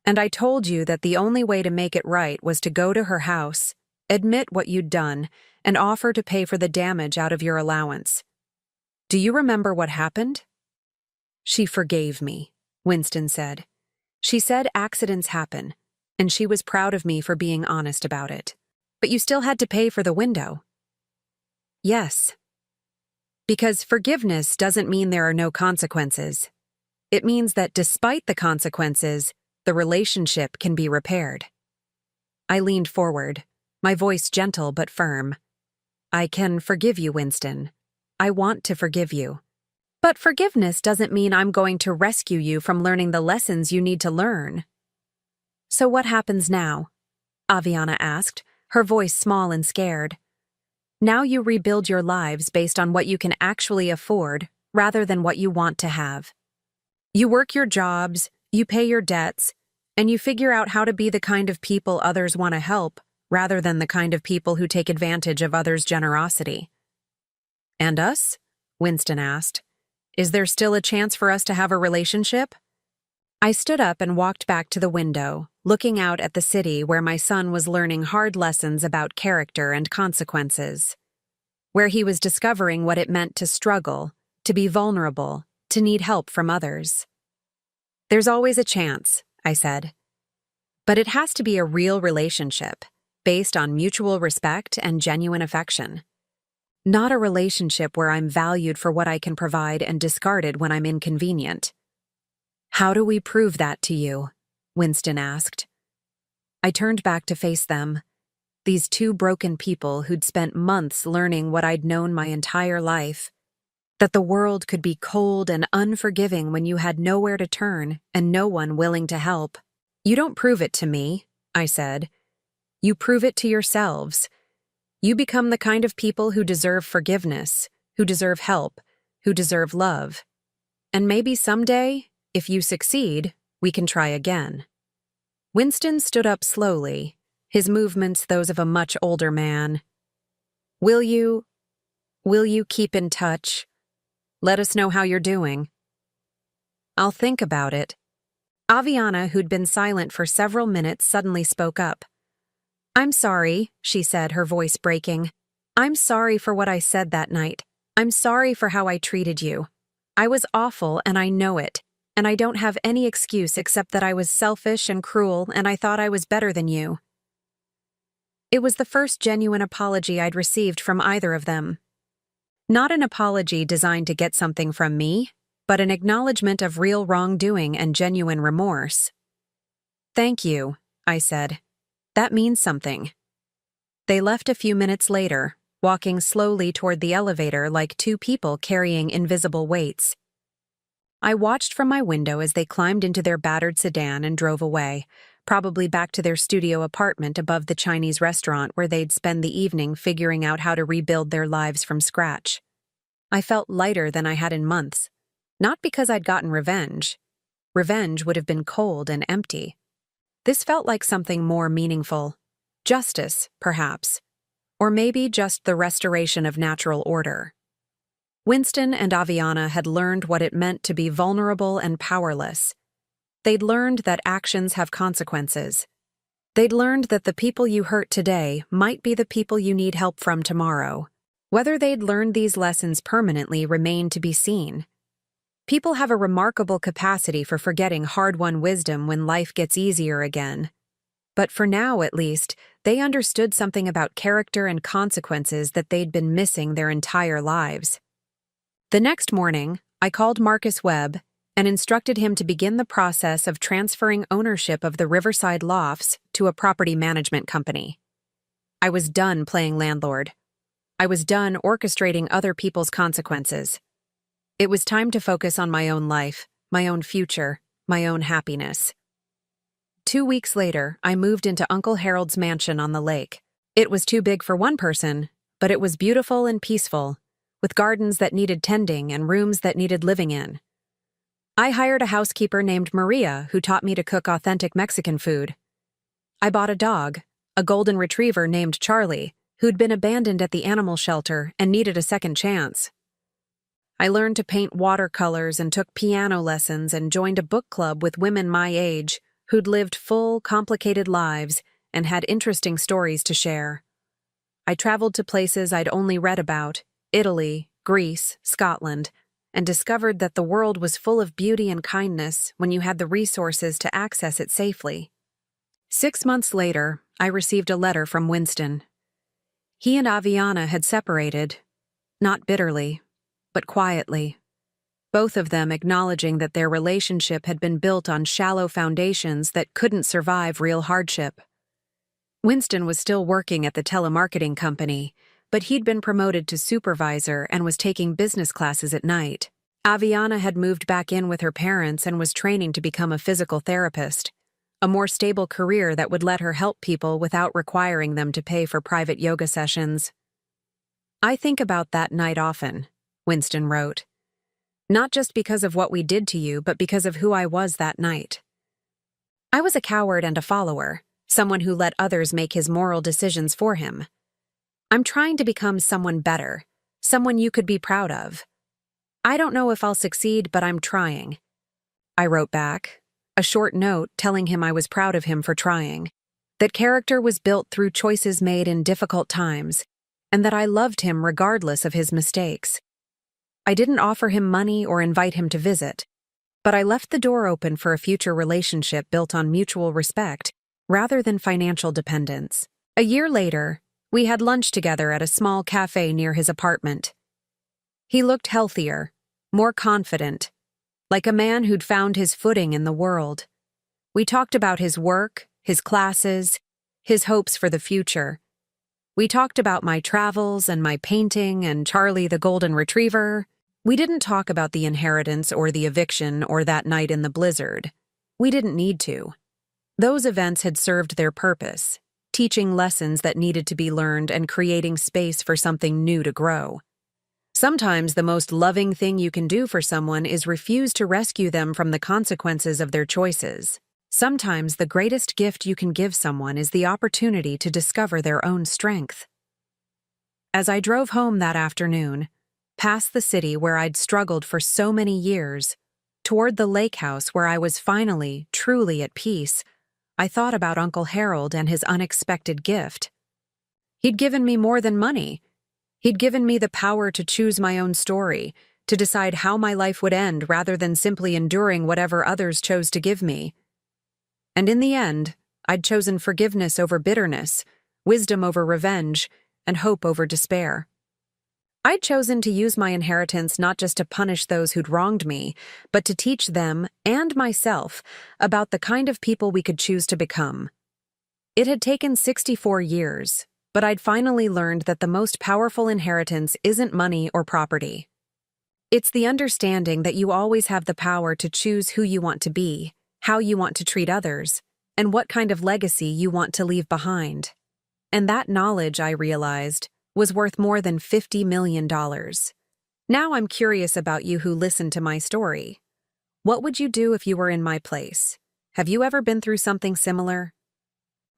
and I told you that the only way to make it right was to go to her house, admit what you'd done, and offer to pay for the damage out of your allowance. Do you remember what happened? She forgave me, Winston said. She said accidents happen, and she was proud of me for being honest about it. But you still had to pay for the window. Yes. Because forgiveness doesn't mean there are no consequences. It means that despite the consequences, the relationship can be repaired. I leaned forward, my voice gentle but firm. I can forgive you, Winston. I want to forgive you. But forgiveness doesn't mean I'm going to rescue you from learning the lessons you need to learn. So what happens now? Aviana asked, her voice small and scared. Now you rebuild your lives based on what you can actually afford rather than what you want to have. You work your jobs, you pay your debts, and you figure out how to be the kind of people others want to help rather than the kind of people who take advantage of others' generosity. And us? Winston asked. Is there still a chance for us to have a relationship? I stood up and walked back to the window, looking out at the city where my son was learning hard lessons about character and consequences, where he was discovering what it meant to struggle, to be vulnerable, to need help from others. There's always a chance, I said. But it has to be a real relationship, based on mutual respect and genuine affection. Not a relationship where I'm valued for what I can provide and discarded when I'm inconvenient. How do we prove that to you? Winston asked. I turned back to face them, these two broken people who'd spent months learning what I'd known my entire life, that the world could be cold and unforgiving when you had nowhere to turn and no one willing to help. You don't prove it to me, I said. You prove it to yourselves. You become the kind of people who deserve forgiveness, who deserve help, who deserve love. And maybe someday, if you succeed, we can try again. Winston stood up slowly, his movements those of a much older man. Will you keep in touch? Let us know how you're doing. I'll think about it. Aviana, who'd been silent for several minutes, suddenly spoke up. I'm sorry, she said, her voice breaking. I'm sorry for what I said that night. I'm sorry for how I treated you. I was awful and I know it, and I don't have any excuse except that I was selfish and cruel and I thought I was better than you. It was the first genuine apology I'd received from either of them. Not an apology designed to get something from me, but an acknowledgement of real wrongdoing and genuine remorse. Thank you, I said. That means something. They left a few minutes later, walking slowly toward the elevator like two people carrying invisible weights. I watched from my window as they climbed into their battered sedan and drove away, probably back to their studio apartment above the Chinese restaurant where they'd spend the evening figuring out how to rebuild their lives from scratch. I felt lighter than I had in months, not because I'd gotten revenge. Revenge would have been cold and empty. This felt like something more meaningful. Justice, perhaps. Or maybe just the restoration of natural order. Winston and Aviana had learned what it meant to be vulnerable and powerless. They'd learned that actions have consequences. They'd learned that the people you hurt today might be the people you need help from tomorrow. Whether they'd learned these lessons permanently remained to be seen. People have a remarkable capacity for forgetting hard-won wisdom when life gets easier again. But for now, at least, they understood something about character and consequences that they'd been missing their entire lives. The next morning, I called Marcus Webb and instructed him to begin the process of transferring ownership of the Riverside Lofts to a property management company. I was done playing landlord. I was done orchestrating other people's consequences. It was time to focus on my own life, my own future, my own happiness. 2 weeks later, I moved into Uncle Harold's mansion on the lake. It was too big for one person, but it was beautiful and peaceful, with gardens that needed tending and rooms that needed living in. I hired a housekeeper named Maria who taught me to cook authentic Mexican food. I bought a dog, a golden retriever named Charlie, who'd been abandoned at the animal shelter and needed a second chance. I learned to paint watercolors and took piano lessons and joined a book club with women my age who'd lived full, complicated lives and had interesting stories to share. I traveled to places I'd only read about, Italy, Greece, Scotland, and discovered that the world was full of beauty and kindness when you had the resources to access it safely. 6 months later, I received a letter from Winston. He and Aviana had separated, not bitterly, but quietly, both of them acknowledging that their relationship had been built on shallow foundations that couldn't survive real hardship. Winston was still working at the telemarketing company, but he'd been promoted to supervisor and was taking business classes at night. Aviana had moved back in with her parents and was training to become a physical therapist, a more stable career that would let her help people without requiring them to pay for private yoga sessions. "I think about that night often," Winston wrote. "Not just because of what we did to you, but because of who I was that night. I was a coward and a follower, someone who let others make his moral decisions for him. I'm trying to become someone better, someone you could be proud of. I don't know if I'll succeed, but I'm trying." I wrote back, a short note telling him I was proud of him for trying, that character was built through choices made in difficult times, and that I loved him regardless of his mistakes. I didn't offer him money or invite him to visit, but I left the door open for a future relationship built on mutual respect rather than financial dependence. A year later, we had lunch together at a small cafe near his apartment. He looked healthier, more confident, like a man who'd found his footing in the world. We talked about his work, his classes, his hopes for the future. We talked about my travels and my painting and Charlie the golden retriever. We didn't talk about the inheritance or the eviction or that night in the blizzard. We didn't need to. Those events had served their purpose, teaching lessons that needed to be learned and creating space for something new to grow. Sometimes the most loving thing you can do for someone is refuse to rescue them from the consequences of their choices. Sometimes the greatest gift you can give someone is the opportunity to discover their own strength. As I drove home that afternoon, past the city where I'd struggled for so many years, toward the lake house where I was finally, truly at peace, I thought about Uncle Harold and his unexpected gift. He'd given me more than money. He'd given me the power to choose my own story, to decide how my life would end rather than simply enduring whatever others chose to give me. And in the end, I'd chosen forgiveness over bitterness, wisdom over revenge, and hope over despair. I'd chosen to use my inheritance not just to punish those who'd wronged me, but to teach them and myself about the kind of people we could choose to become. It had taken 64 years, but I'd finally learned that the most powerful inheritance isn't money or property. It's the understanding that you always have the power to choose who you want to be, how you want to treat others, and what kind of legacy you want to leave behind. And that knowledge, I realized, was worth more than $50 million. Now I'm curious about you who listened to my story. What would you do if you were in my place? Have you ever been through something similar?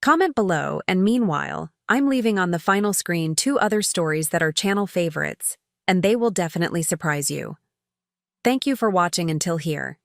Comment below, and meanwhile, I'm leaving on the final screen 2 other stories that are channel favorites, and they will definitely surprise you. Thank you for watching until here.